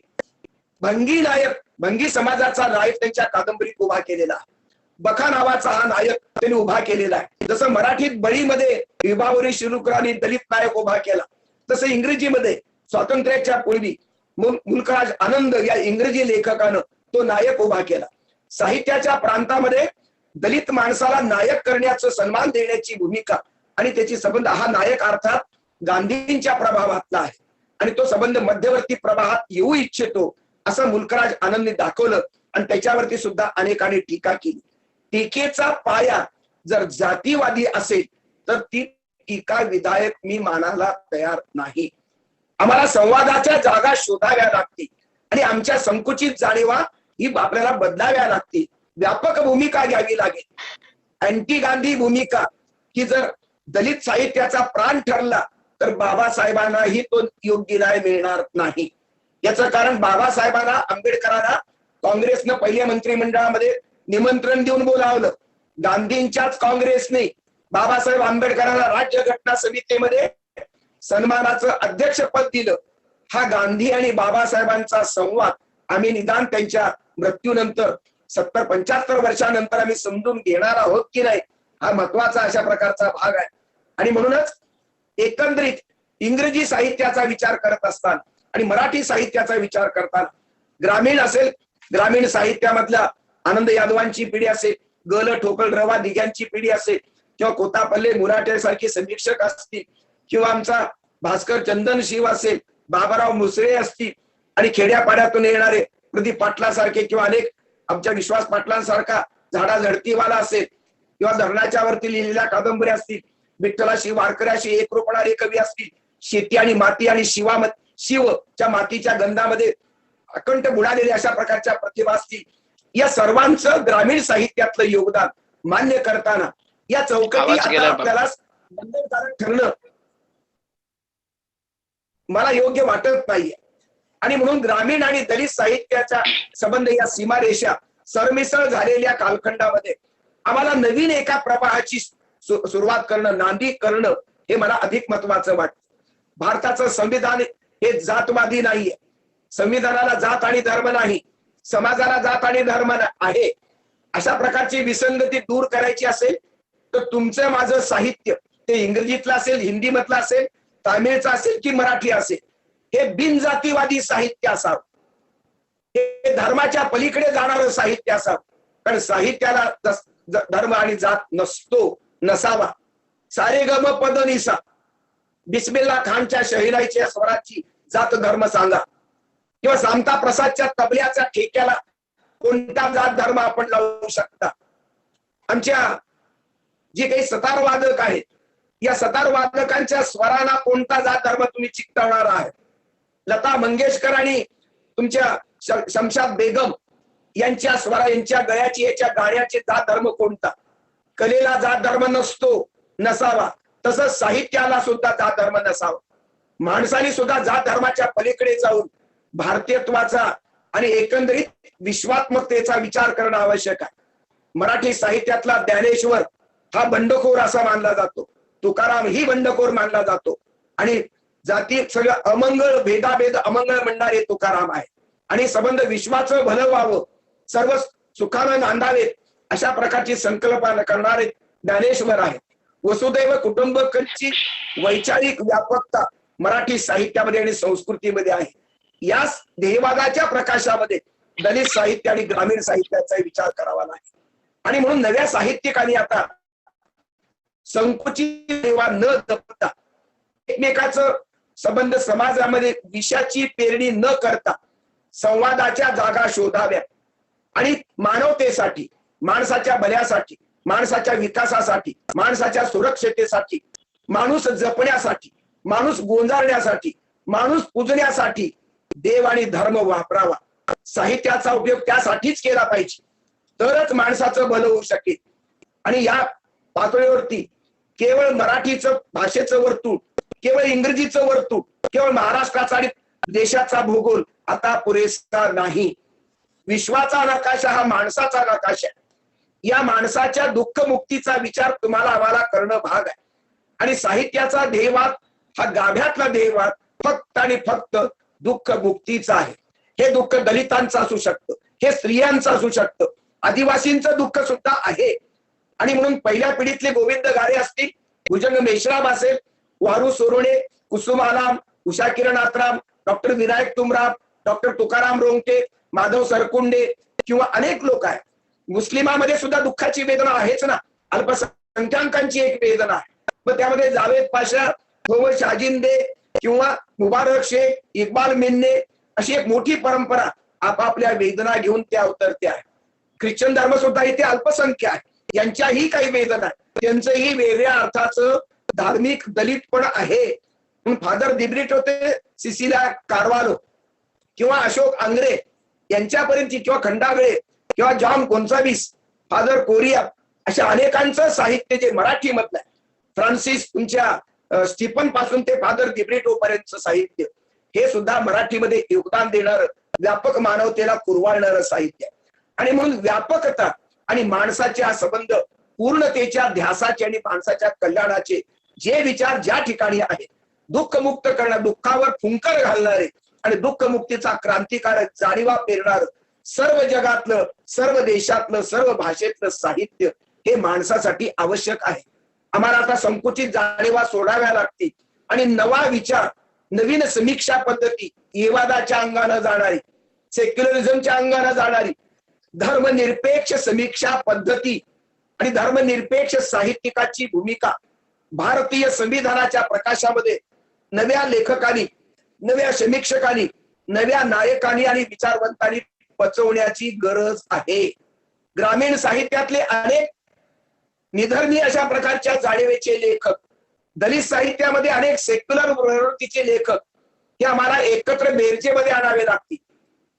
भंगी समाजाचा नायक त्यांच्या कादंबरीत उभा केलेला आहे. बखा नावाचा हा नायक त्यांनी उभा केलेला आहे. जसं मराठीत बळीमध्ये विभावरी शिरुकरांनी दलित नायक उभा केला, तसं इंग्रजीमध्ये स्वातंत्र्याच्या पूर्वी मुल्कराज आनंद या इंग्रजी लेखकानं तो नायक उभा केला. साहित्याच्या प्रांतामध्ये दलित माणसाला नायक करण्याचं, सन्मान देण्याची भूमिका आणि त्याची संबंध हा नायक अर्थात गांधींच्या प्रभावातला आहे आणि तो संबंध मध्यवर्ती प्रवाहात येऊ इच्छितो असं मुल्कराज आनंदने दाखवलं. आणि त्याच्यावरती सुद्धा अनेकांनी टीका केली. टीकेचा पाया जर जातीवादी असेल तर ती टीका विधायक मी मानायला तयार नाही. आम्हाला संवादाच्या जागा शोधाव्या लागतील आणि आमच्या संकुचित जाणीवा ही आपल्याला बदलाव्या लागतील. व्यापक भूमिका घ्यावी लागेल. अँटी गांधी भूमिका ही जर दलित साहित्याचा प्राण ठरला तर बाबासाहेबांनाही तो योग्य न्याय मिळणार नाही. याचं कारण बाबासाहेबांना, आंबेडकरांना काँग्रेसनं पहिल्या मंत्रिमंडळामध्ये निमंत्रण देऊन बोलावलं. गांधींच्याच काँग्रेसने बाबासाहेब आंबेडकरांना राज्य घटना समितीमध्ये सन्मानाचं अध्यक्षपद दिलं. हा गांधी आणि बाबासाहेबांचा संवाद आम्ही निदान त्यांच्या मृत्यूनंतर 70-75 वर्षानंतर आम्ही समजून घेणार आहोत की नाही, हा महत्वाचा अशा प्रकारचा भाग आहे. आणि म्हणूनच एकंदरीत इंग्रजी साहित्याचा विचार करत असताना आणि मराठी साहित्याचा विचार करताना, ग्रामीण असेल, ग्रामीण साहित्यामधल्या आनंद यादवांची पिढी असेल, ग ल ठोकळ रवा दिघ्यांची पिढी असेल, किंवा कोतापल्ले मुराटे सारखे समीक्षक असतील, किंवा आमचा भास्कर चंदन शिव असेल, बाबाराव मुसळे असतील, आणि खेड्यापाड्यातून येणारे प्रदीप पाटलासारखे किंवा अनेक आमच्या विश्वास पाटलांसारखा झाडा झडतीवाला असेल, किंवा धरणाच्या वरती लिहिलेल्या कादंबऱ्या असतील, विठ्ठलाशी वारकऱ्याशी एकरूपणारे कवी असतील, शेती आणि माती आणि शिवच्या मातीच्या गंधामध्ये अखंड बुडालेले अशा प्रकारच्या प्रतिभा असतील, या सर्वांचं ग्रामीण साहित्यातलं योगदान मान्य करताना या चौकटी आपल्याला बंधनकारक ठरणं मला योग्य वाटत नाहीये. आणि म्हणून ग्रामीण आणि दलित साहित्याच्या संबंध या सीमारेषा सरमिसळ झालेल्या कालखंडामध्ये आम्हाला नवीन एका प्रवाहाची सुरुवात करणं, नांदी करणं हे मला अधिक महत्वाचं वाटतं. भारताचं संविधान हे जातवादी नाहीये. संविधानाला जात आणि धर्म नाही, समाजाला जात आणि धर्म आहे. अशा प्रकारची विसंगती दूर करायची असेल तर तुमचं माझं साहित्य ते इंग्रजीतलं असेल, हिंदी मधलं असेल, तामिळचं असेल की मराठी असेल, हे बिनजातीवादी साहित्य असावं, हे धर्माच्या पलीकडे जाणारं साहित्य असावं. कारण साहित्याला धर्म आणि जात नसावा. सारे गम पद निसा, बिस्मिल्ला खानच्या शहिनाईच्या स्वराची जात धर्म सांगा, किंवा सामता प्रसादच्या तबल्याच्या ठेक्याला कोणता जात धर्म आपण लावू शकता. आमच्या जे काही सतार वादक आहेत, या सतार वादकांच्या स्वरांना कोणता जात धर्म तुम्ही चिकटवणार आहे. लता मंगेशकर आणि तुमच्या शमशाद बेगम यांच्या स्वरा, यांच्या गळ्याची, याच्या गाण्याचे जात धर्म कोणता. कलेला जात धर्म नसावा, तसंच साहित्याला सुद्धा जात धर्म नसावा. माणसाने सुद्धा जात धर्माच्या पलीकडे जाऊन भारतीयत्वाचा आणि एकंदरीत विश्वात्मकतेचा विचार करणं आवश्यक आहे. मराठी साहित्यातला ज्ञानेश्वर हा बंडखोर असा मानला जातो, तुकाराम ही बंडखोर मानला जातो, आणि जाती सगळं अमंगळ, भेदाभेद अमंगळ म्हणणारे तुकाराम आहे. आणि संबंध विश्वाचं भलं व्हावं, सर्व सुखानं नांदावेत अशा प्रकारची संकल्पना करणारे ज्ञानेश्वर आहेत. वसुदैव कुटुंबकची वैचारिक व्यापकता मराठी साहित्यामध्ये आणि संस्कृतीमध्ये आहे. या ध्येयवादाच्या प्रकाशामध्ये दलित साहित्य आणि ग्रामीण साहित्याचा विचार करावा लागेल. आणि म्हणून नव्या साहित्यिकांनी आता संकुचित सेवा न जपता एकमेकाचं संबंध समाजामध्ये विषाची पेरणी न करता संवादाच्या जागा शोधाव्या, आणि मानवतेसाठी, माणसाच्या भल्यासाठी, माणसाच्या विकासासाठी, माणसाच्या सुरक्षतेसाठी, माणूस जपण्यासाठी, माणूस गोंजारण्यासाठी, माणूस पूजण्यासाठी देव आणि धर्म वापरावा. साहित्याचा उपयोग त्यासाठीच केला पाहिजे, तरच माणसाचं भलं होऊ शकेल. आणि या पातळीवरती केवळ मराठीचं भाषेचं वर्तुळ, केवळ इंग्रजीचं वर्तुळ, केवळ महाराष्ट्राचा आणि देशाचा भूगोल आता पुरेसा नाही. विश्वाचा नकाशा हा माणसाचा नकाशा. या माणसाच्या दुःख मुक्तीचा विचार तुम्हाला आम्हाला करणं भाग आहे. आणि साहित्याचा ध्येयवाद हा गाभ्यातला ध्येयवाद फक्त आणि फक्त दुःख मुक्तीचा आहे. हे दुःख दलितांचं असू शकतं, हे स्त्रियांचं असू शकतं, आदिवासींचं दुःख सुद्धा आहे. आणि म्हणून पहिल्या पिढीतले गोविंद गारे असतील, भुजंग मेश्राम असेल, वारू सोरोणे, कुसुम आलाम, उषा किरण आत्राम, डॉक्टर विनायक तुमराम, डॉक्टर तुकाराम रोंगटे, माधव सरकुंडे किंवा अनेक लोक आहेत. मुस्लिमामध्ये सुद्धा दुःखाची वेदना आहेच ना, अल्पसंख्याकांची एक वेदना आहे. मग त्यामध्ये जावेद पाशा, शाजिंदे किंवा मुबारक शेख, इक्बाल मिन्ने अशी एक मोठी परंपरा आपापल्या वेदना घेऊन त्या अवतरते आहे. ख्रिश्चन धर्म सुद्धा इथे अल्पसंख्या आहे, यांच्याही काही वेदना आहे, त्यांचंही वेगळ्या अर्थाचं धार्मिक दलितपण आहे. फादर दिब्रिट होते, सिसिला कारवालो किंवा अशोक आंग्रे यांच्यापर्यंत, किंवा खंडागळे किंवा जॉन गोन्साविस, फादर कोरिया, अशा अनेकांचं साहित्य जे मराठी मधलं आहे, फ्रान्सिस तुमच्या स्टीफन पासून ते फादर दिब्रिटो पर्यंतचं साहित्य, हे सुद्धा मराठीमध्ये योगदान देणारं, व्यापक मानवतेला कुरवाळणारं साहित्य आहे. आणि म्हणून व्यापकता आणि माणसाच्या संबंध पूर्णतेच्या ध्यासाचे आणि माणसाच्या कल्याणाचे जे विचार ज्या ठिकाणी आहेत, दुःखमुक्त करणार, दुःखावर फुंकर घालणारे आणि दुःखमुक्तीचा क्रांतिकारक जाणीवा पेरणार सर्व जगातलं, सर्व देशातलं, सर्व भाषेतलं साहित्य हे माणसासाठी आवश्यक आहे. आम्हाला आता संकुचित जाणीवा सोडाव्या लागतील आणि नवा विचार, नवीन समीक्षा पद्धती, येवादाच्या अंगानं जाणारी, सेक्युलरिझमच्या अंगानं जाणारी, धर्मनिरपेक्ष समीक्षा पद्धती आणि धर्मनिरपेक्ष साहित्यिकाची भूमिका भारतीय संविधानाच्या प्रकाशामध्ये नव्या लेखकांनी, नव्या समीक्षकांनी, नव्या नायकांनी आणि विचारवंतांनी पचवण्याची गरज आहे. ग्रामीण साहित्यातले अनेक निधर्मी अशा प्रकारच्या जाणीवेचे लेखक, दलित साहित्यामध्ये अनेक सेक्युलर प्रवृत्तीचे लेखक हे आम्हाला एकत्र बेरजेमध्ये आणावे लागतील.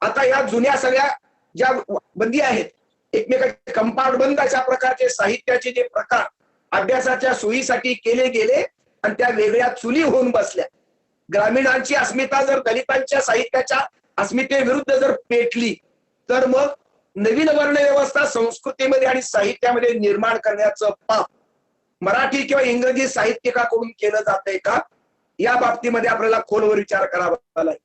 आता या जुन्या सगळ्या ज्या बंदी आहेत, एकमेकांचे कंपाऊंड अशा प्रकारचे साहित्याचे जे प्रकार अभ्यासाच्या सोयीसाठी केले गेले आणि त्या वेगळ्या चुली होऊन बसल्या. ग्रामीणांची अस्मिता जर दलितांच्या साहित्याच्या अस्मितेविरुद्ध जर पेटली तर मग नवीन वर्णव्यवस्था संस्कृतीमध्ये आणि साहित्यामध्ये निर्माण करण्याचं पाप मराठी किंवा इंग्रजी साहित्यिकाकडून केलं जातंय का, या बाबतीमध्ये आपल्याला खोलवर विचार करावा लागेल.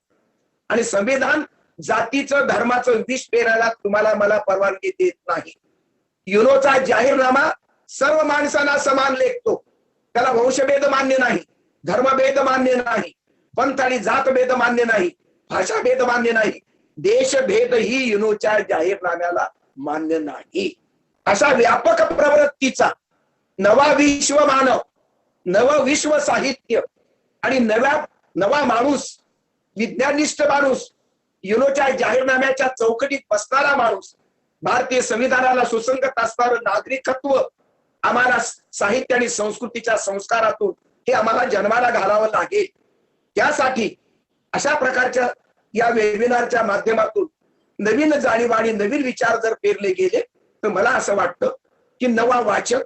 आणि संविधान जातीचं धर्माचं विष पेरायला तुम्हाला मला परवानगी देत नाही. युनोचा जाहीरनामा सर्व माणसांना समान लेखतो. त्याला वंशभेद मान्य नाही, धर्मभेद मान्य नाही, पंथ आणि जातभेद मान्य नाही, भाषाभेद मान्य नाही, देशभेद ही युनोच्या जाहीरनाम्याला मान्य नाही. अशा व्यापक प्रवृत्तीचा नवा विश्व मानव, नव विश्व साहित्य आणि नवा माणूस, विज्ञानिष्ठ माणूस, युनोच्या जाहीरनाम्याच्या चौकटीत बसणारा माणूस, भारतीय संविधानाला सुसंगत असणारं नागरिकत्व आम्हाला साहित्य आणि संस्कृतीच्या संस्कारातून हे आम्हाला जन्माला घालावं लागेल. त्यासाठी अशा प्रकारच्या या वेबिनारच्या माध्यमातून नवीन जाणीव आणि नवीन विचार जर पेरले गेले तर मला असं वाटतं की नवा वाचक,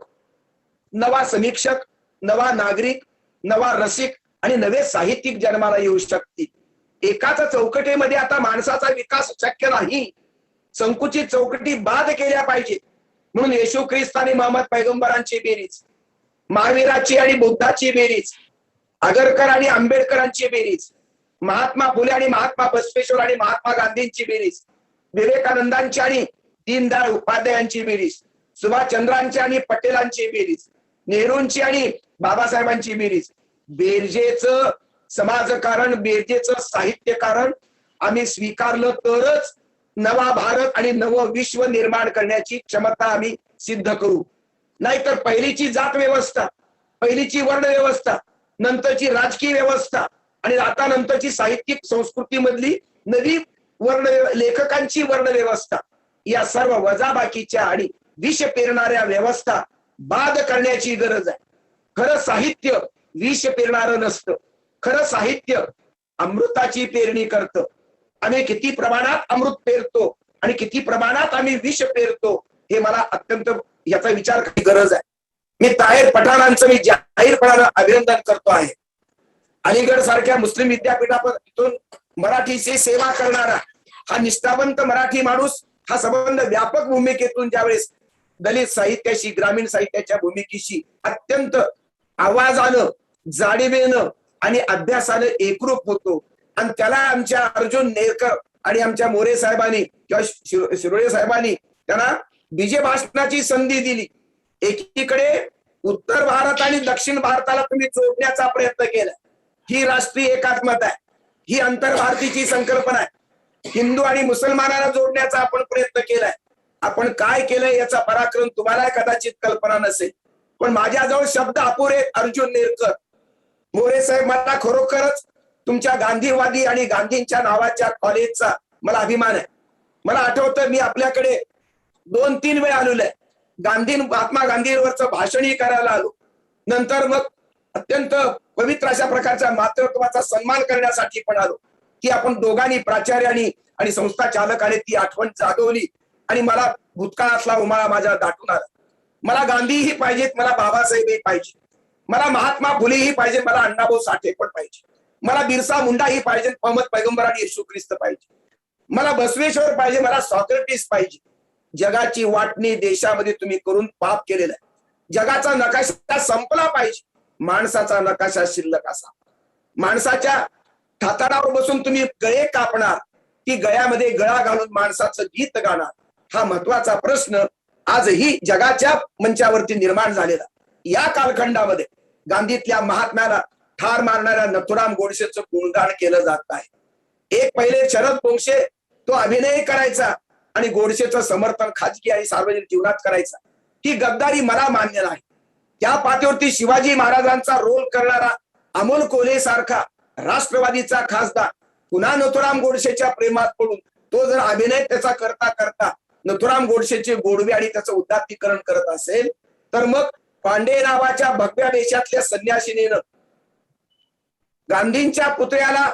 नवा समीक्षक, नवा नागरिक, नवा रसिक आणि नवे साहित्यिक जन्माला येऊ शकतील. एकाच चौकटीमध्ये आता माणसाचा विकास शक्य नाही. संकुचित चौकटी बाद केल्या पाहिजे. म्हणून येशू ख्रिस्त आणि मोहम्मद पैगंबरांची बेरीज, महावीराची आणि बुद्धाची बेरीज, आगरकर आणि आंबेडकरांची बेरीज, महात्मा फुले आणि महात्मा बसवेश्वर आणि महात्मा गांधींची बेरीज, विवेकानंदांची आणि दीनदयाळ उपाध्यायांची बेरीज, सुभाषचंद्रांची आणि पटेलांची बेरीज, नेहरूंची आणि बाबासाहेबांची बेरीज, बेरजेचं समाजकारण, बेरजेचं साहित्यकारण आम्ही स्वीकारलं तरच नवा भारत आणि नवं विश्व निर्माण करण्याची क्षमता आम्ही सिद्ध करू. नाहीतर पहिलीची जात व्यवस्था, पहिलीची वर्ण व्यवस्था, नंतरची राजकीय व्यवस्था आणि आता नंतरची साहित्यिक संस्कृती मधली नवी वर्ण लेखकांची वर्ण व्यवस्था, या सर्व वजाबाकीच्या आणि विष पेरणाऱ्या व्यवस्था बाद करण्याची गरज आहे. खरं साहित्य विष पेरणारं नसतं. खरं साहित्य अमृताची पेरणी करतं. आम्ही किती प्रमाणात अमृत पेरतो आणि किती प्रमाणात आम्ही विष पेरतो हे मला अत्यंत याचा विचार करण्याची गरज आहे. मी ताहेर पठाणांचं मी जाहीरपणानं अभिनंदन करतो आहे. अलीगड सारख्या मुस्लिम विद्यापीठातून मराठीची सेवा करणारा हा निष्ठावंत मराठी माणूस हा संबंध व्यापक भूमिकेतून ज्यावेळेस दलित साहित्याशी, ग्रामीण साहित्याच्या भूमिकेशी अत्यंत आवाजानं, जाणीवेनं आणि अभ्यासानं एकरूप होतो आणि त्याला आमच्या अर्जुन नेरकर आणि आमच्या मोरे साहेबांनी किंवा शिरोळे साहेबांनी त्यांना बीजे भाषणाची संधी दिली. एकीकडे उत्तर भारत आणि दक्षिण भारताला तुम्ही जोडण्याचा प्रयत्न केला. ही राष्ट्रीय एकात्मता आहे, ही आंतरभारतीची संकल्पना आहे. हिंदू आणि मुसलमानाला जोडण्याचा आपण प्रयत्न केलाय. आपण काय केलंय याचा पराक्रम तुम्हाला कदाचित कल्पना नसेल, पण माझ्याजवळ शब्द अपुरे. अर्जुन नेरकर, मोरे साहेब, मला खरोखरच तुमच्या गांधीवादी आणि गांधींच्या नावाच्या कॉलेजचा मला अभिमान आहे. मला आठवतं मी आपल्याकडे 2-3 वेळा आलेलो आहे. महात्मा गांधींवरचं भाषणही करायला आलो. नंतर मग अत्यंत पवित्र अशा प्रकारच्या मातृत्वाचा सन्मान करण्यासाठी पण आलो की आपण दोघांनी, प्राचार्यांनी आणि संस्था चालकाने ती आठवण जागवली आणि मला भूतकाळातला उमाळा माझ्या दाटून आला. मला गांधीही पाहिजेत, मला बाबासाहेबही पाहिजे, मला महात्मा फुलेही पाहिजे, मला अण्णाभाऊ साठे पण पाहिजे, मला बिरसा मुंडाही पाहिजे, मोहम्मद पैगंबर आणि येशू ख्रिस्त पाहिजे, मला बसवेश्वर पाहिजे, मला सॉक्रेटिस पाहिजे. जगाची वाटणी देशामध्ये तुम्ही करून पाप केलेला आहे. जगाचा नकाशा संपला पाहिजे, माणसाचा नकाशा शिल्लक असा. माणसाच्या ठाताडावर बसून तुम्ही गळे कापणार की गळ्यामध्ये गळा घालून माणसाचं गीत गाणार, हा महत्वाचा प्रश्न आजही जगाच्या मंचावरती निर्माण झालेला. या कालखंडामध्ये गांधीतल्या महात्म्याला ठार मारणाऱ्या नथुराम गोडसेचं गुणगान केलं जात आहे. एक पहिले शरद पोंक्षे तो अभिनय करायचा आणि गोडसेचं समर्थन खाजगी आणि सार्वजनिक जीवनात करायचा. ती गद्दारी मला मान्य नाही. त्या पातळीवरती शिवाजी महाराजांचा रोल करणारा अमोल कोल्हे सारखा राष्ट्रवादीचा खासदार पुन्हा नथुराम गोडसेच्या प्रेमात पडून तो जर अभिनय त्याचा करता करता नथुराम गोडसेचे गोडवे आणि त्याचं उदात्तीकरण करत असेल, तर मग पांडे नावाच्या भगव्या देशातल्या संन्यासिनीनं गांधींच्या पुतळ्याला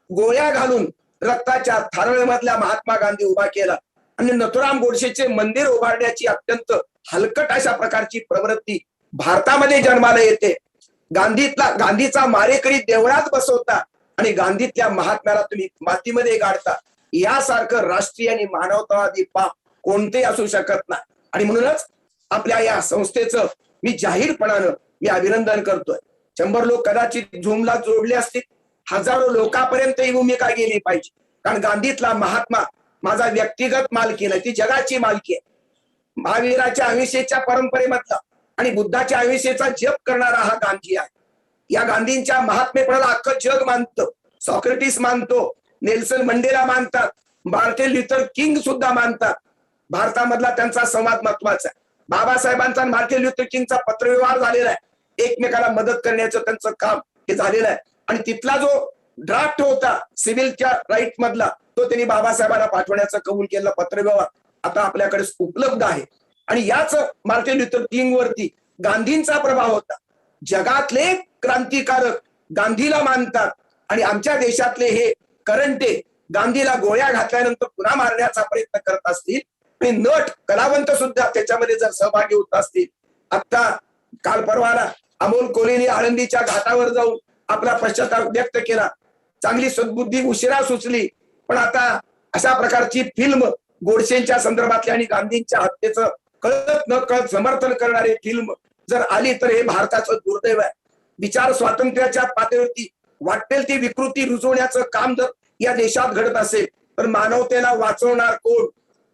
गोळ्या घालून रक्ताच्या थारोळ्यामधल्या महात्मा गांधी उभा केला आणि नथुराम गोडसेचे मंदिर उभारण्याची अत्यंत हलकट अशा प्रकारची प्रवृत्ती भारतामध्ये जन्माला येते. गांधीचा मारेकरी देवळात बसवता आणि गांधीतल्या महात्म्याला तुम्ही मातीमध्ये गाडता. यासारखं राष्ट्रीय आणि मानवतावादी पाप कोणते असू शकत नाही. आणि म्हणूनच आपल्या या संस्थेचं मी जाहीरपणानं अभिनंदन करतोय. 100 लोक कदाचित झूमला जोडले असतील, हजारो लोकांपर्यंत ही भूमिका गेली पाहिजे. कारण गांधीतला महात्मा माझा व्यक्तिगत मालकी नाही, ती जगाची मालकी आहे. महावीराच्या अहिंसेच्या परंपरेमधला आणि बुद्धाच्या अहिंसेचा जप करणारा हा गांधी आहे. या गांधींच्या महात्मेपणाला अख्खं जग मानतं. सॉक्रेटिस मानतो, नेल्सन मंडेला मानतात, मार्टिन लुथर किंग सुद्धा मानतात. भारतामधला त्यांचा संवाद महत्वाचा आहे. बाबासाहेबांचा आणि मार्टिन लुथर किंगचा पत्रव्यवहार झालेला आहे. एकमेकाला मदत करण्याचं त्यांचं काम हे झालेलं आहे. आणि तिथला जो ड्राफ्ट होता सिव्हिलच्या राईट मधला, तो त्यांनी बाबासाहेबांना पाठवण्याचं कबूल केलं. पत्रव्यवहार आता आपल्याकडे उपलब्ध आहे. आणि याच मार्टिन लुथर किंग वरती गांधींचा प्रभाव होता. जगातले क्रांतिकारक गांधीला मानतात आणि आमच्या देशातले हे करंटे गांधीला गोळ्या घातल्यानंतर पुन्हा मारण्याचा प्रयत्न करत असतील आणि नट कलावंत सुद्धा त्याच्यामध्ये जर सहभागी होत असतील. आता काल परवाला अमोल कोल्हेने आळंदीच्या घाटावर जाऊन आपला पश्चाताप व्यक्त केला. चांगली सद्बुद्धी उशिरा सुचली, पण आता अशा प्रकारची फिल्म गोडसेंच्या संदर्भातल्या आणि गांधींच्या हत्येचं कळत न कळत समर्थन करणारी फिल्म जर आली तर हे भारताचं दुर्दैव आहे. विचार स्वातंत्र्याच्या पातळीवरती वाटेल ती विकृती रुजवण्याचं काम जर या देशात घडत असेल तर मानवतेला वाचवणार कोण?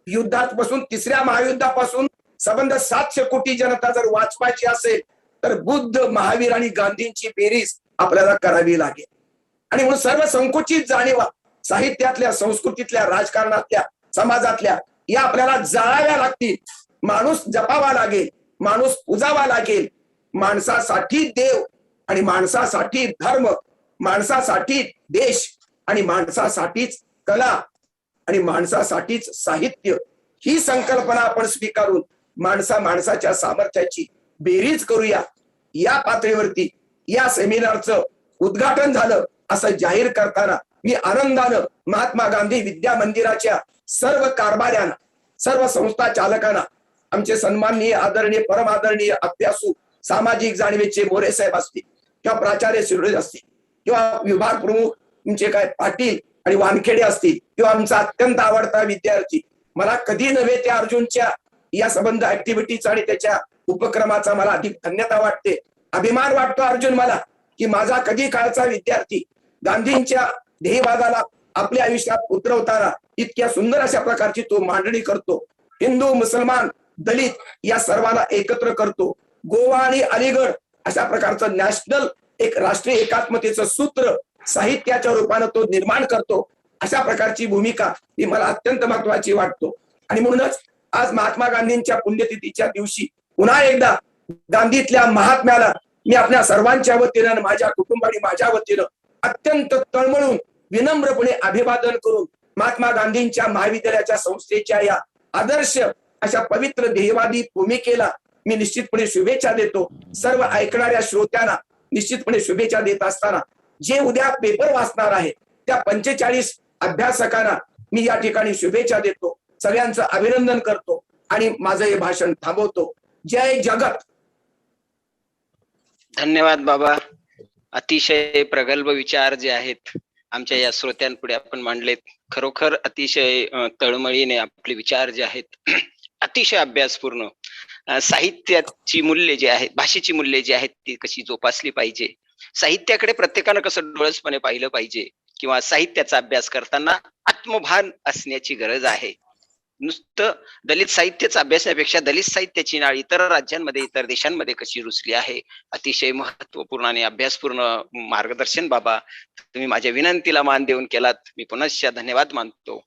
युद्धापासून, तिसऱ्या महायुद्धापासून संबंध 700 कोटी जनता जर वाचवायची असेल तर बुद्ध, महावीर आणि गांधींची बेरीज आपल्याला करावी लागेल. आणि म्हणून सर्व संकुचित जाणीवा साहित्यातल्या, संस्कृतीतल्या, राजकारणातल्या, समाजातल्या या आपल्याला जाळाव्या लागतील. माणूस जपावा लागेल, माणूस पूजावा लागेल. माणसासाठी देव आणि माणसासाठी धर्म, माणसासाठी देश आणि माणसासाठीच कला आणि माणसासाठीच साहित्य ही संकल्पना आपण स्वीकारून माणसाच्या सामर्थ्याची बेरीज करूया. या पातळीवरती या सेमिनारचं उद्घाटन झालं असं जाहीर करताना मी आनंदानं महात्मा गांधी विद्या मंदिराच्या सर्व कारभाऱ्यांना, सर्व संस्था चालकांना, आमचे सन्माननीय, आदरणीय, परम आदरणीय अभ्यासू, सामाजिक जाणीवेचे मोरे साहेब असतील किंवा प्राचार्य शिरोळे असतील किंवा विभाग प्रमुख तुमचे काय पाटील आणि वानखेडे असतील किंवा आमचा अत्यंत आवडता विद्यार्थी, मला कधी नव्हे त्या अर्जुनच्या या संबंध ऍक्टिव्हिटीचा आणि त्याच्या उपक्रमाचा मला अधिक धन्यता वाटते. अभिमान वाटतो अर्जुन मला की माझा कधी काळचा विद्यार्थी गांधींच्या ध्येयवादाला आपल्या आयुष्यात उतरवताना इतक्या सुंदर अशा प्रकारची तो मांडणी करतो. हिंदू, मुसलमान, दलित या सर्वांना एकत्र करतो. गोवा आणि अलीगड अशा प्रकारचं नॅशनल एक राष्ट्रीय एकात्मतेचं सूत्र साहित्याच्या रूपाने तो निर्माण करतो. अशा प्रकारची भूमिका ही मला अत्यंत महत्वाची वाटतो. आणि म्हणूनच आज महात्मा गांधींच्या पुण्यतिथीच्या दिवशी पुन्हा एकदा गांधीतल्या महात्म्याला मी आपल्या सर्वांच्या वतीनं, माझ्या कुटुंब आणि माझ्या वतीनं अत्यंत तळमळून विनम्रपणे अभिवादन करून महात्मा गांधींच्या महाविद्यालयाच्या संस्थेच्या या आदर्श अशा पवित्र ध्येयवादी भूमिकेला मी निश्चितपणे शुभेच्छा देतो. सर्व ऐकणाऱ्या श्रोत्यांना निश्चितपणे शुभेच्छा देत असताना जे उद्या पेपर वाचणार आहे त्या 45 अभ्यासकांना मी या ठिकाणी शुभेच्छा देतो. सगळ्यांचं अभिनंदन करतो आणि माझं हे भाषण थांबवतो. जय जगत. धन्यवाद बाबा. अतिशय प्रगल्भ विचार जे आहेत आमच्या या श्रोत्यांपुढे आपण मांडलेत. खरोखर अतिशय तळमळीने आपले विचार जे आहेत अतिशय अभ्यासपूर्ण. साहित्याची मूल्य जे आहेत, भाषेची मूल्य जी आहेत ती कशी जोपासली पाहिजे, साहित्याकडे प्रत्येकानं कसं डोळसपणे पाहिलं पाहिजे किंवा साहित्याचा अभ्यास करताना आत्मभान असण्याची गरज आहे. नुसतं दलित साहित्याचा अभ्यासापेक्षा दलित साहित्याची नाळ इतर राज्यांमध्ये, इतर देशांमध्ये कशी रुजली आहे. अतिशय महत्वपूर्ण आणि अभ्यासपूर्ण मार्गदर्शन बाबा तुम्ही माझ्या विनंतीला मान देऊन केलात. मी पुनश्च धन्यवाद मानतो.